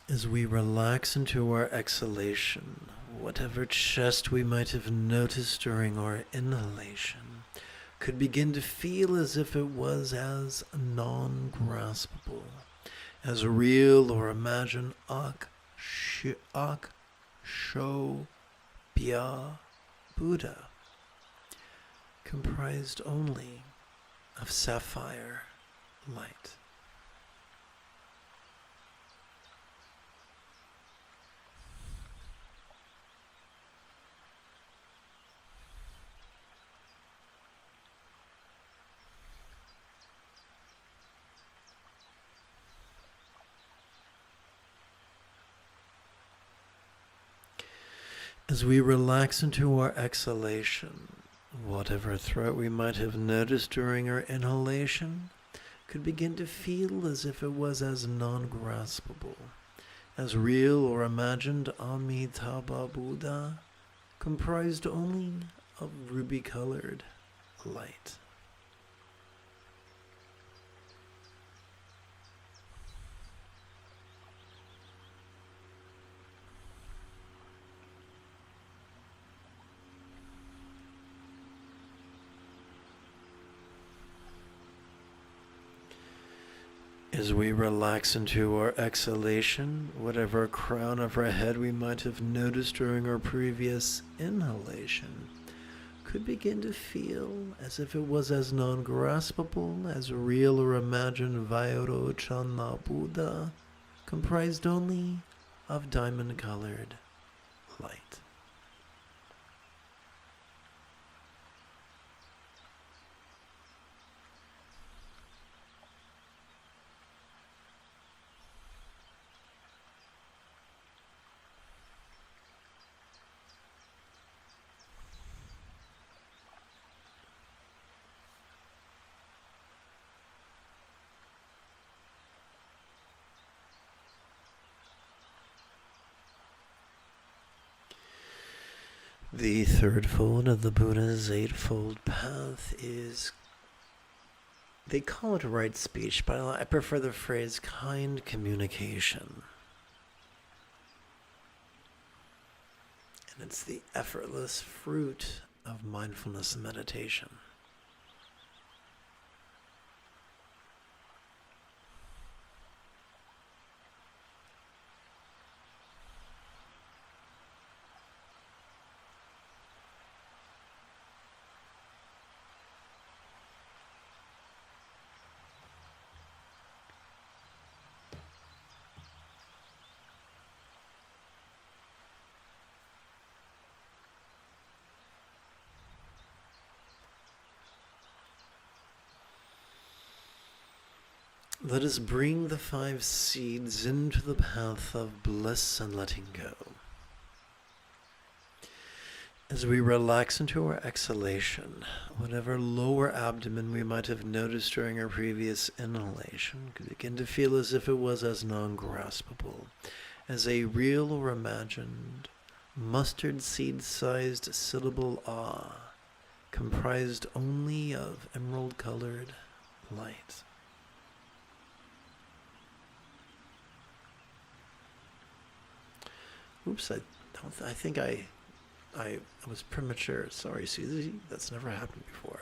As we relax into our exhalation, whatever chest we might have noticed during our inhalation could begin to feel as if it was as non-graspable, as real or imagined Sho Bya Buddha, comprised only of sapphire light. As we relax into our exhalation, whatever threat we might have noticed during our inhalation could begin to feel as if it was as non-graspable, as real or imagined Amitabha Buddha, comprised only of ruby-colored light. As we relax into our exhalation, whatever crown of our head we might have noticed during our previous inhalation could begin to feel as if it was as non-graspable, as real or imagined Vairochana Buddha, comprised only of diamond-colored light. The third fold of the Buddha's eightfold path is, they call it right speech, but I prefer the phrase kind communication. And it's the effortless fruit of mindfulness and meditation. Let us bring the 5 seeds into the path of bliss and letting go. As we relax into our exhalation, whatever lower abdomen we might have noticed during our previous inhalation could begin to feel as if it was as non-graspable, as a real or imagined mustard seed-sized syllable ah, comprised only of emerald-colored light. Oops, I think I was premature. Sorry, Susie. That's never happened before.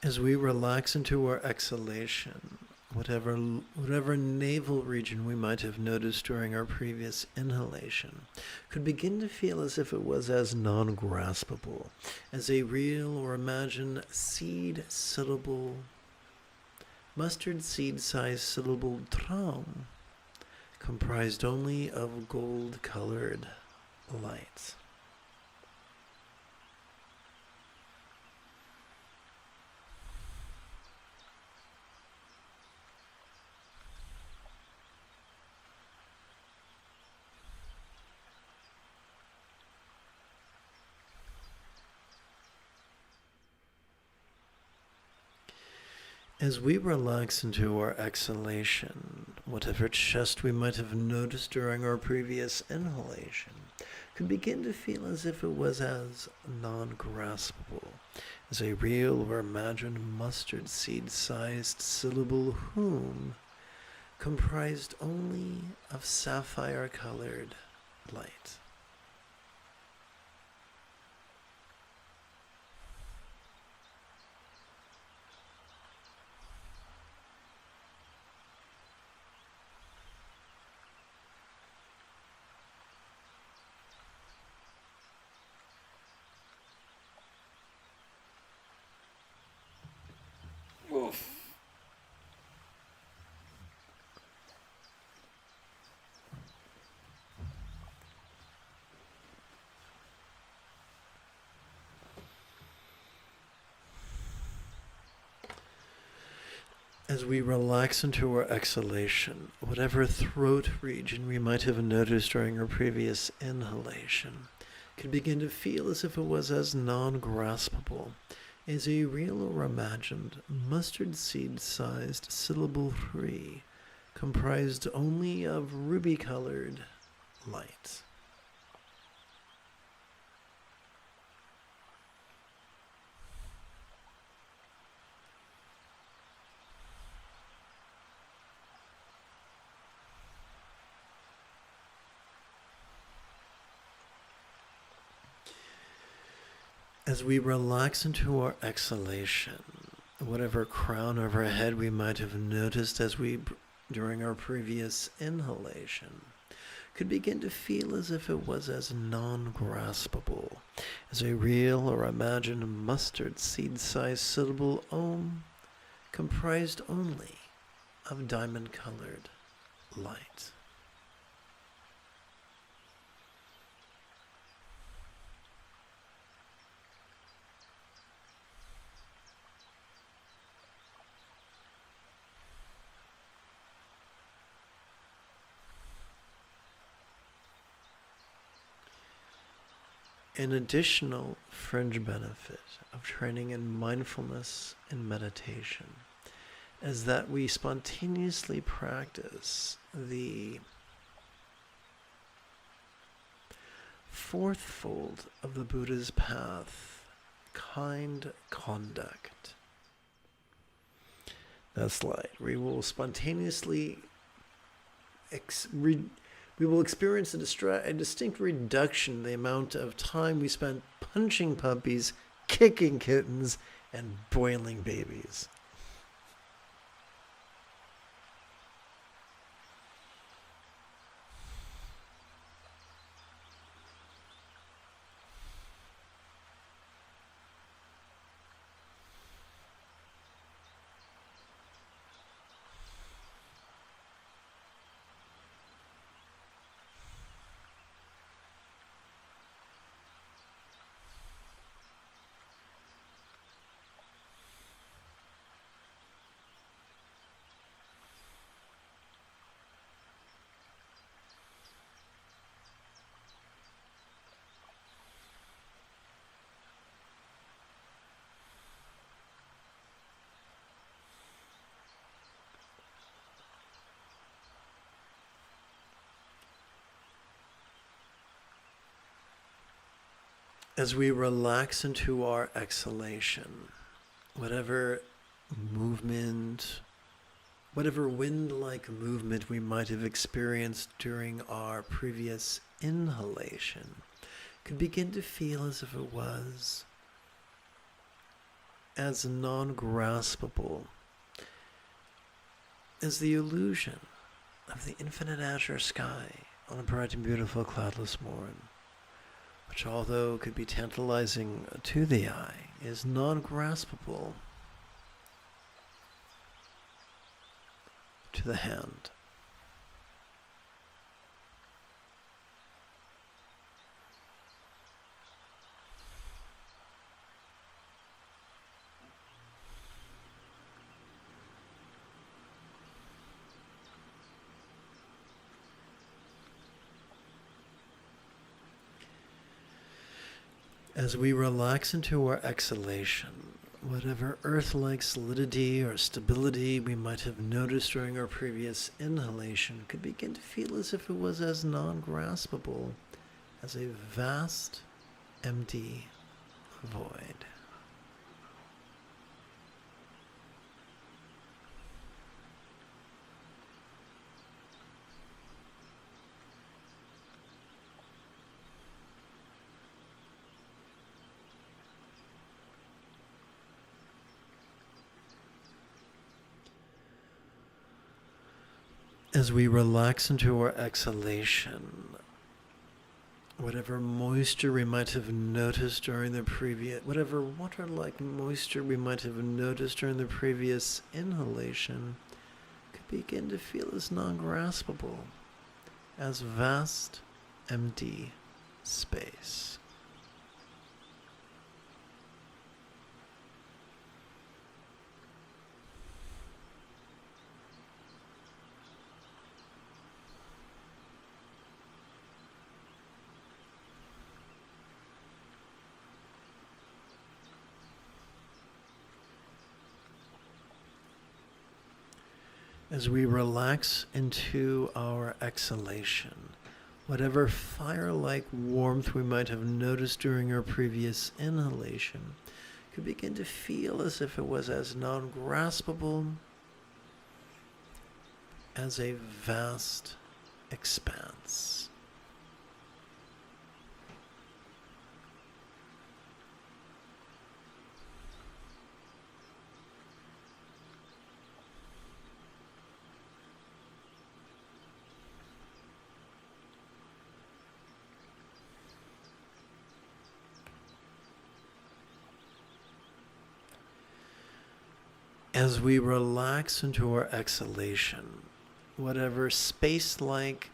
As we relax into our exhalation, whatever navel region we might have noticed during our previous inhalation could begin to feel as if it was as non-graspable as a real or imagined mustard seed-sized syllable traum, comprised only of gold-colored light. As we relax into our exhalation, whatever chest we might have noticed during our previous inhalation could begin to feel as if it was as non-graspable as a real or imagined mustard seed-sized syllable whom, comprised only of sapphire-colored light. As we relax into our exhalation, whatever throat region we might have noticed during our previous inhalation could begin to feel as if it was as non-graspable as a real or imagined mustard seed-sized syllable 3, comprised only of ruby-colored light. As we relax into our exhalation, whatever crown over our head we might have noticed during our previous inhalation could begin to feel as if it was as non-graspable as a real or imagined mustard seed-sized syllable om, comprised only of diamond-colored light. An additional fringe benefit of training in mindfulness and meditation is that we spontaneously practice the fourth fold of the Buddha's path, kind conduct. That's right. We will spontaneously we will experience a distinct reduction in the amount of time we spent punching puppies, kicking kittens, and boiling babies. As we relax into our exhalation, whatever movement, whatever wind-like movement we might have experienced during our previous inhalation could begin to feel as if it was as non-graspable as the illusion of the infinite azure sky on a bright and beautiful cloudless morn, which, although could be tantalizing to the eye, is non-graspable to the hand. As we relax into our exhalation, whatever earth-like solidity or stability we might have noticed during our previous inhalation could begin to feel as if it was as non-graspable as a vast, empty void. As we relax into our exhalation, whatever moisture we might have noticed during the previous, whatever water-like moisture we might have noticed during the previous inhalation could begin to feel as non-graspable as vast, empty space. As we relax into our exhalation, whatever fire-like warmth we might have noticed during our previous inhalation could begin to feel as if it was as non-graspable as a vast expanse. As we relax into our exhalation, whatever space-like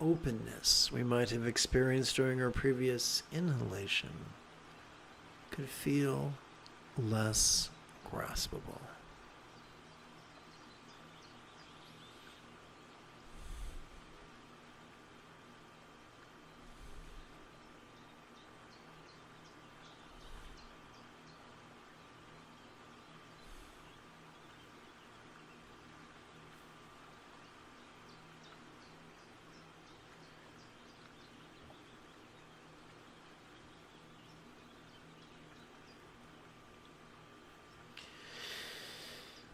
openness we might have experienced during our previous inhalation could feel less graspable.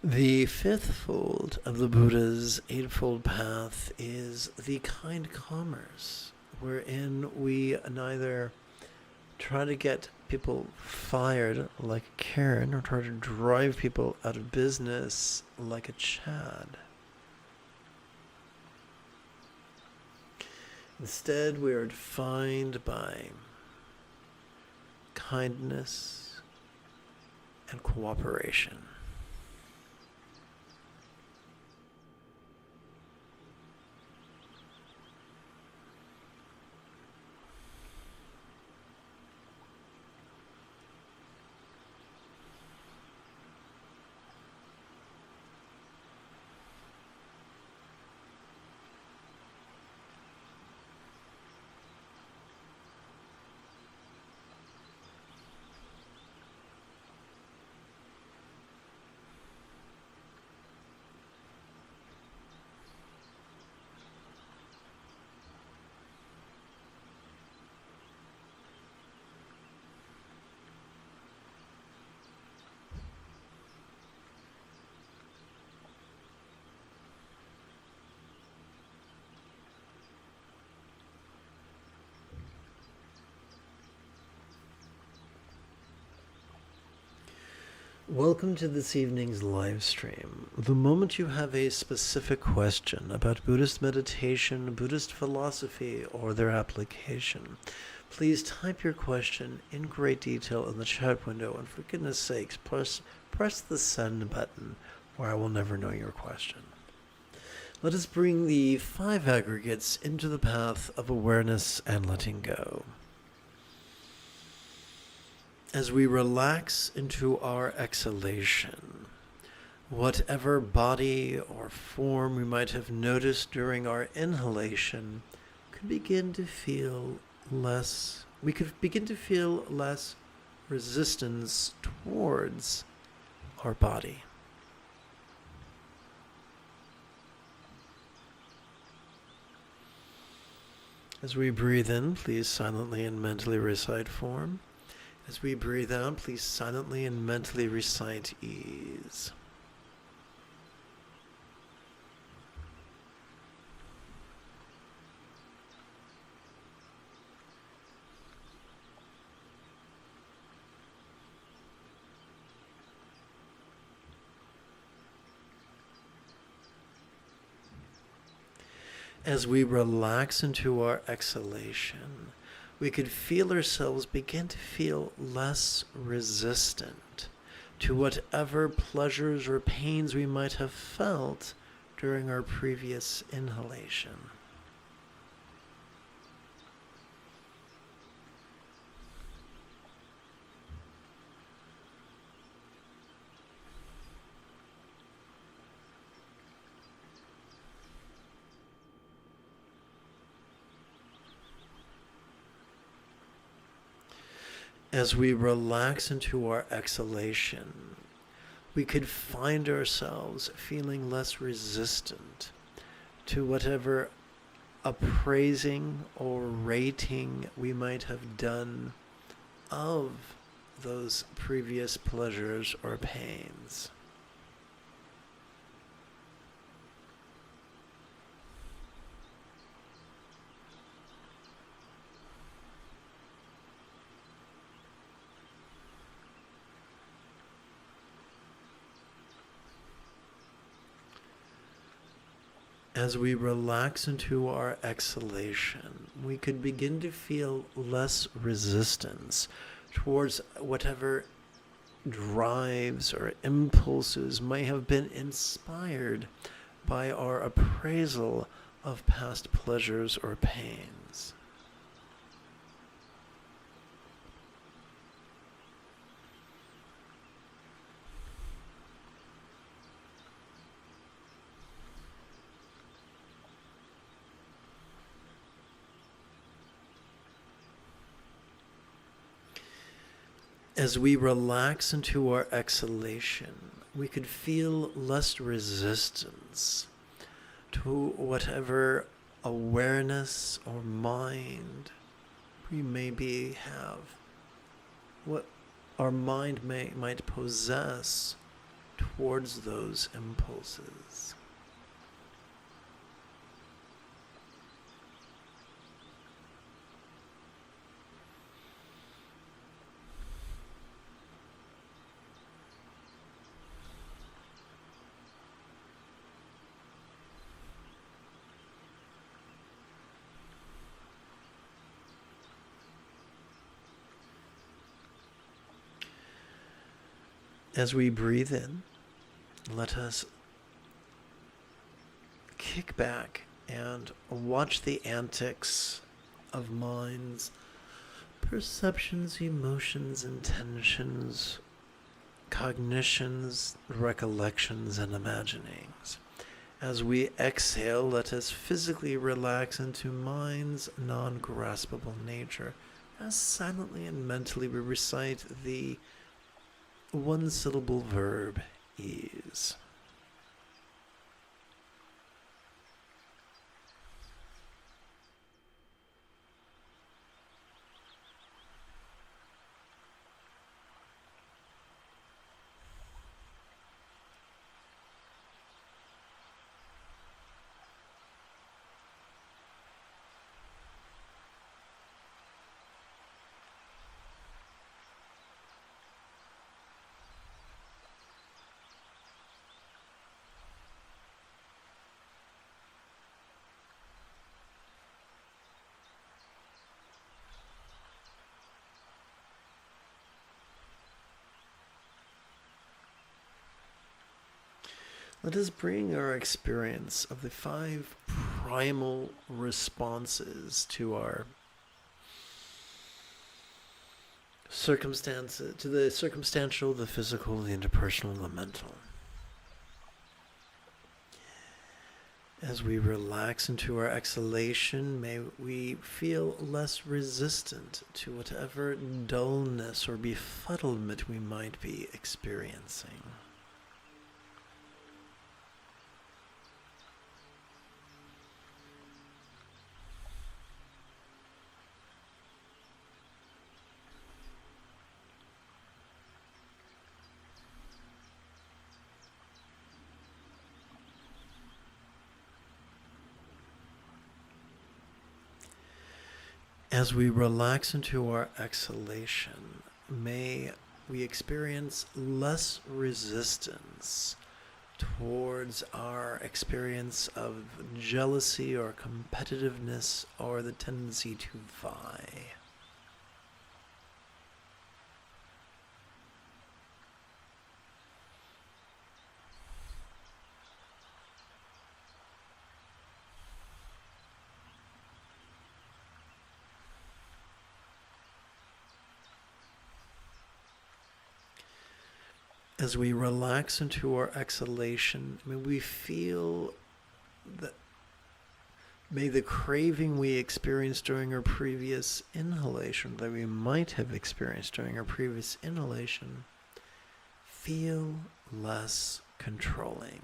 The fifth fold of the Buddha's Eightfold Path is the kind commerce, wherein we neither try to get people fired like a Karen or try to drive people out of business like a Chad. Instead, we are defined by kindness and cooperation. Welcome to this evening's live stream. The moment you have a specific question about Buddhist meditation, Buddhist philosophy, or their application, please type your question in great detail in the chat window, and for goodness sakes, press the send button, or I will never know your question. Let us bring the 5 aggregates into the path of awareness and letting go. As we relax into our exhalation, whatever body or form we might have noticed during our inhalation could begin to feel less, we could begin to feel less resistance towards our body. As we breathe in, please silently and mentally recite form. As we breathe out, please silently and mentally recite ease. As we relax into our exhalation, we could feel ourselves begin to feel less resistant to whatever pleasures or pains we might have felt during our previous inhalation. As we relax into our exhalation, we could find ourselves feeling less resistant to whatever appraising or rating we might have done of those previous pleasures or pains. As we relax into our exhalation, we could begin to feel less resistance towards whatever drives or impulses may have been inspired by our appraisal of past pleasures or pains. As we relax into our exhalation, we could feel less resistance to whatever awareness or mind we maybe have, what our mind might possess towards those impulses. As we breathe in, let us kick back and watch the antics of minds, perceptions, emotions, intentions, cognitions, recollections, and imaginings. As we exhale, let us physically relax into mind's non-graspable nature, as silently and mentally we recite the one-syllable verb, ease. let us bring our experience of the 5 primal responses to our circumstances, to the circumstantial, the physical, the interpersonal, and the mental. As we relax into our exhalation, may we feel less resistant to whatever dullness or befuddlement we might be experiencing. As we relax into our exhalation, may we experience less resistance towards our experience of jealousy or competitiveness or the tendency to vie. As we relax into our exhalation, may we feel that, may the craving we experienced during our previous inhalation, that we might have experienced during our previous inhalation, feel less controlling.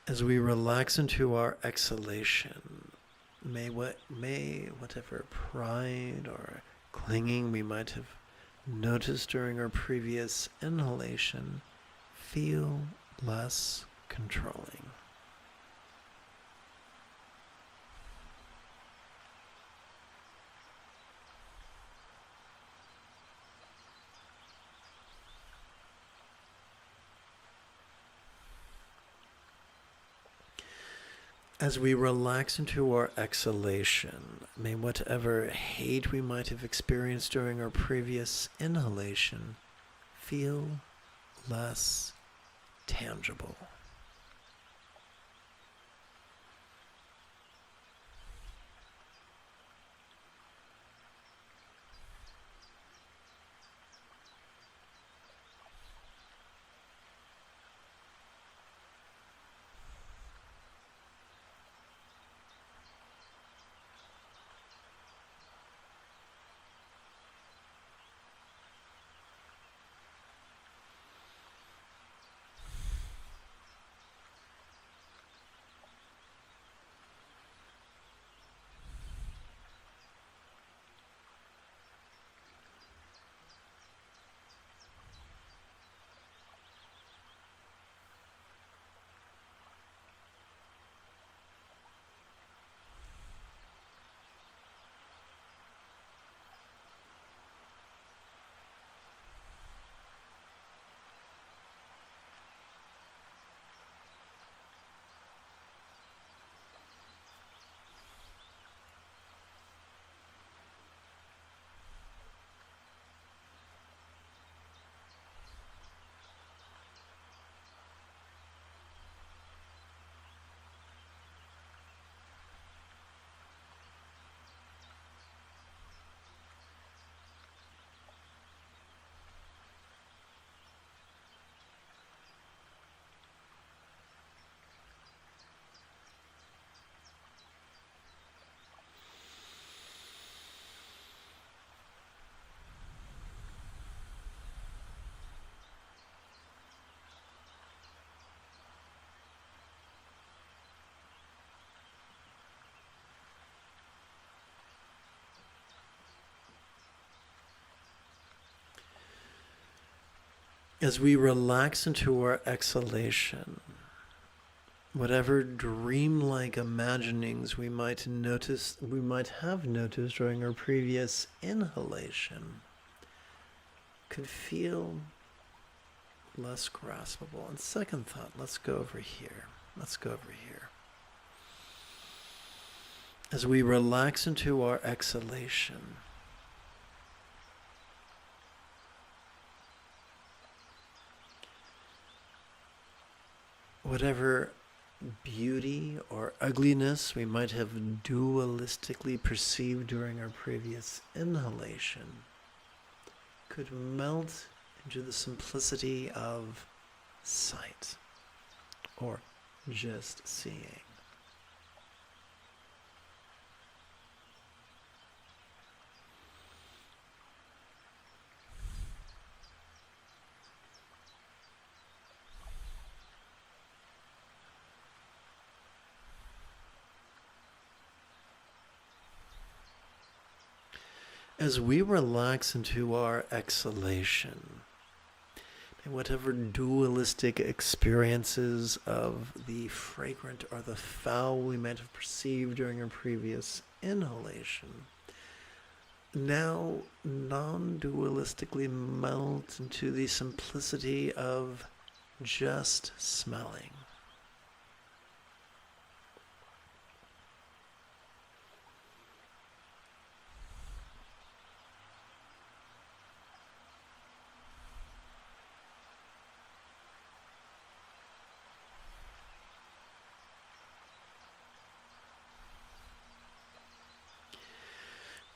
As we relax into our exhalation, may whatever pride or clinging we might have noticed during our previous inhalation feel less controlling. As we relax into our exhalation, may whatever hate we might have experienced during our previous inhalation feel less tangible. As we relax into our exhalation, whatever dreamlike imaginings we might have noticed during our previous inhalation could feel less graspable. And second thought, let's go over here. Let's go over here. As we relax into our exhalation, whatever beauty or ugliness we might have dualistically perceived during our previous inhalation could melt into the simplicity of sight or just seeing. As we relax into our exhalation, and whatever dualistic experiences of the fragrant or the foul we might have perceived during our previous inhalation, now non-dualistically melt into the simplicity of just smelling.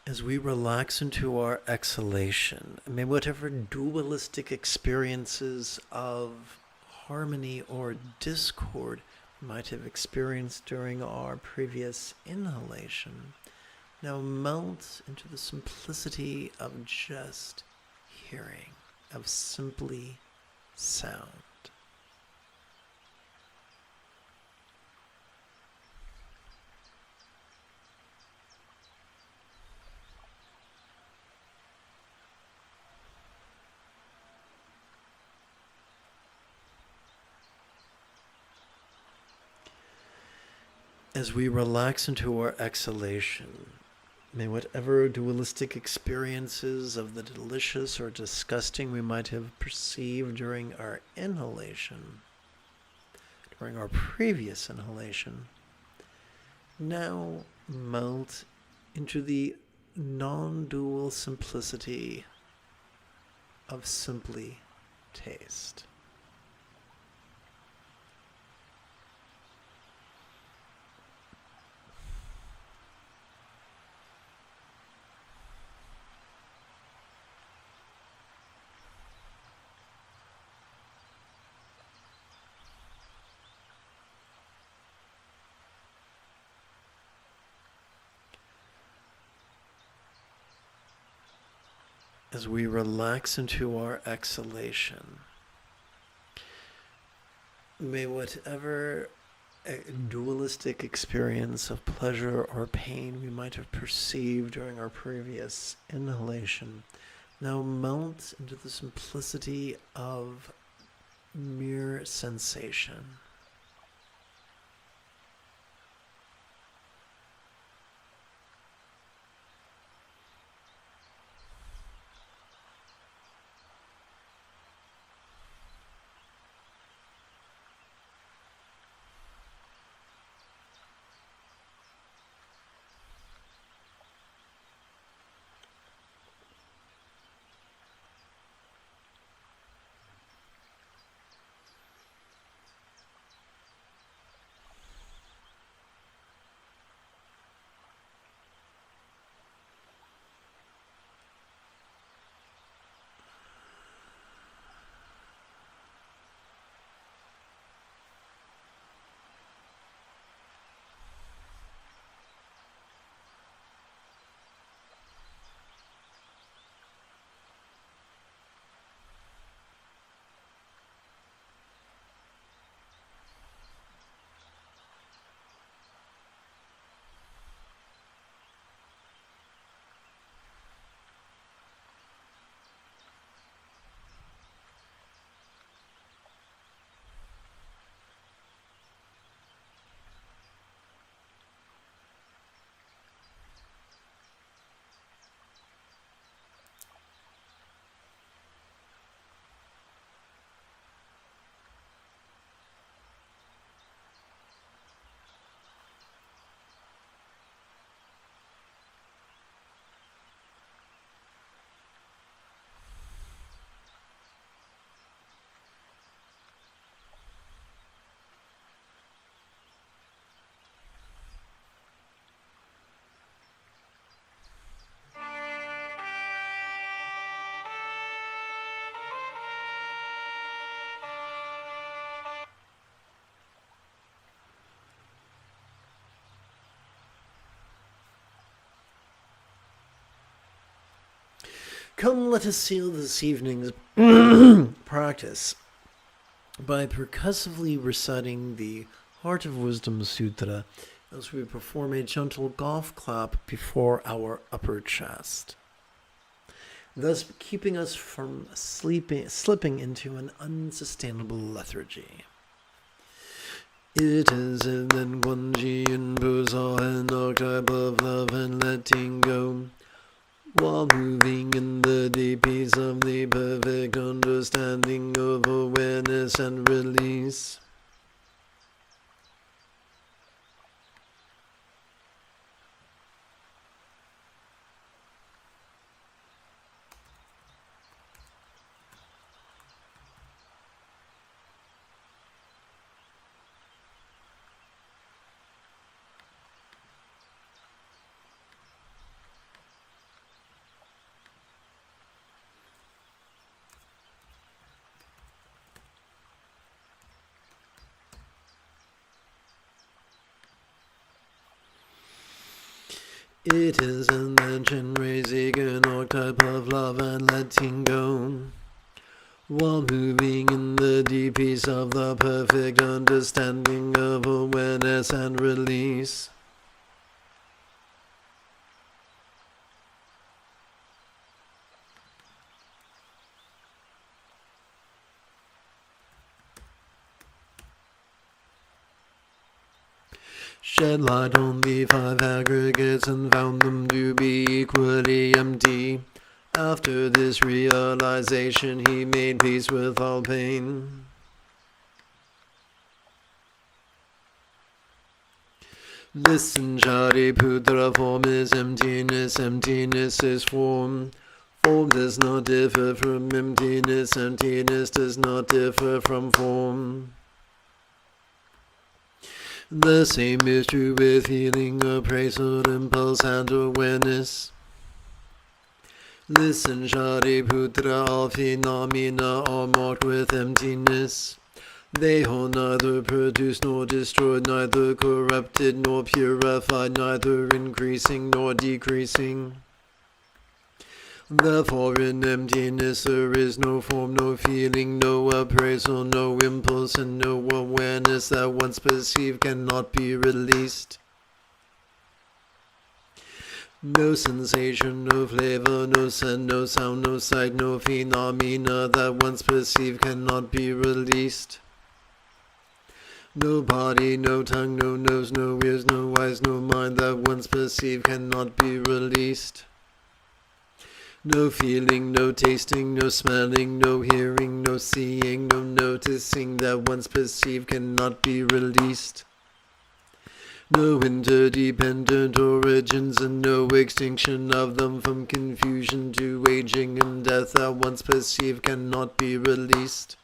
As we relax into our exhalation, may whatever dualistic experiences of harmony or discord we might have experienced during our previous inhalation now melt into the simplicity of just hearing, of simply sound. As we relax into our exhalation, may whatever dualistic experiences of the delicious or disgusting we might have perceived during our inhalation, during our previous inhalation, now melt into the non-dual simplicity of simply taste. As we relax into our exhalation, may whatever dualistic experience of pleasure or pain we might have perceived during our previous inhalation now melt into the simplicity of mere sensation. Come, let us seal this evening's practice by percussively reciting the Heart of Wisdom Sutra as we perform a gentle golf clap before our upper chest, thus keeping us from slipping into an unsustainable lethargy. It is in then Guanji and Buzo and archetype of love and letting go, while moving in the deep peace of the perfect understanding of awareness and release. It is an ancient raising an archetype of love and letting go, while moving in the deep peace of the perfect understanding of awareness and release. Shed light on the five aggregates and found them to be equally empty. After this realization, he made peace with all pain. Listen, Shariputra, form is emptiness, emptiness is form. Form does not differ from emptiness, emptiness does not differ from form. The same is true with feeling, appraisal, impulse, and awareness. Listen, Shariputra, all phenomena are marked with emptiness. They are neither produced nor destroyed, neither corrupted nor purified, neither increasing nor decreasing. Therefore in emptiness there is no form, no feeling, no appraisal, no impulse, and no awareness that once perceived cannot be released. No sensation, no flavor, no scent, no sound, no sight, no phenomena that once perceived cannot be released. No body, no tongue, no nose, no ears, no eyes, no mind that once perceived cannot be released. No feeling, no tasting, no smelling, no hearing, no seeing, no noticing that once perceived cannot be released. No interdependent origins and no extinction of them from confusion to aging and death that once perceived cannot be released.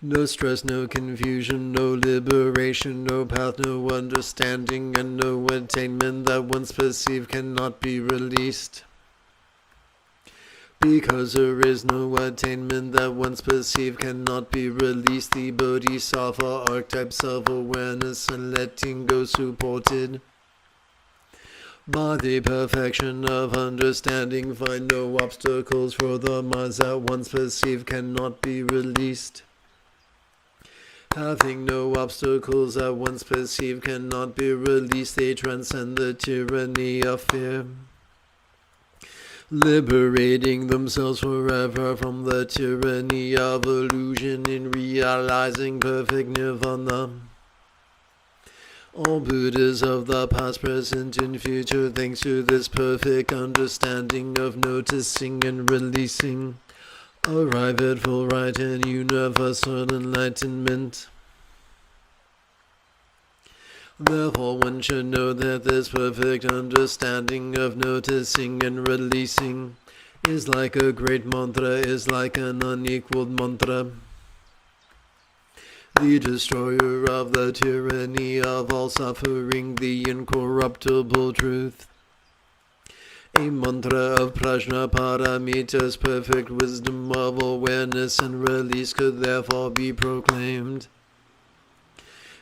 No stress, no confusion, no liberation, no path, no understanding, and no attainment that once perceived cannot be released. Because there is no attainment that once perceived cannot be released, the Bodhisattva archetypes of awareness and letting go supported by the perfection of understanding find no obstacles for the minds that once perceived cannot be released. Having no obstacles that once perceived cannot be released, they transcend the tyranny of fear, liberating themselves forever from the tyranny of illusion in realizing perfect nirvana. All Buddhas of the past, present, and future, thanks to this perfect understanding of noticing and releasing, arrive at full right and universal enlightenment. Therefore one should know that this perfect understanding of noticing and releasing is like a great mantra, is like an unequaled mantra, the destroyer of the tyranny of all suffering, the incorruptible truth. A mantra of Prajna Paramita's perfect wisdom of awareness and release could therefore be proclaimed.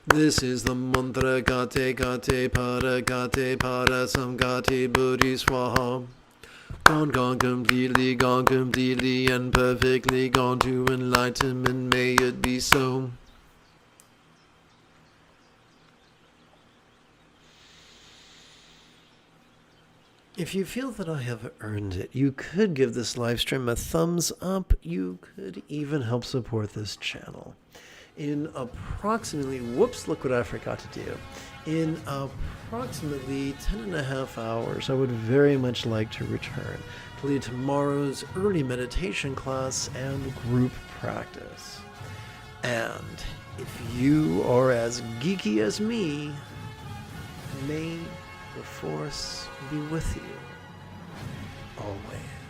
This is the mantra Gate Gate Para Samgate Buddhi Swaha. gone completely and perfectly gone to enlightenment. May it be so. If you feel that I have earned it, you could give this live stream a thumbs up. You could even help support this channel. In approximately, whoops, look what I forgot to do. In approximately 10.5 hours, I would very much like to return to lead tomorrow's early meditation class and group practice. And if you are as geeky as me, may the Force be with you always.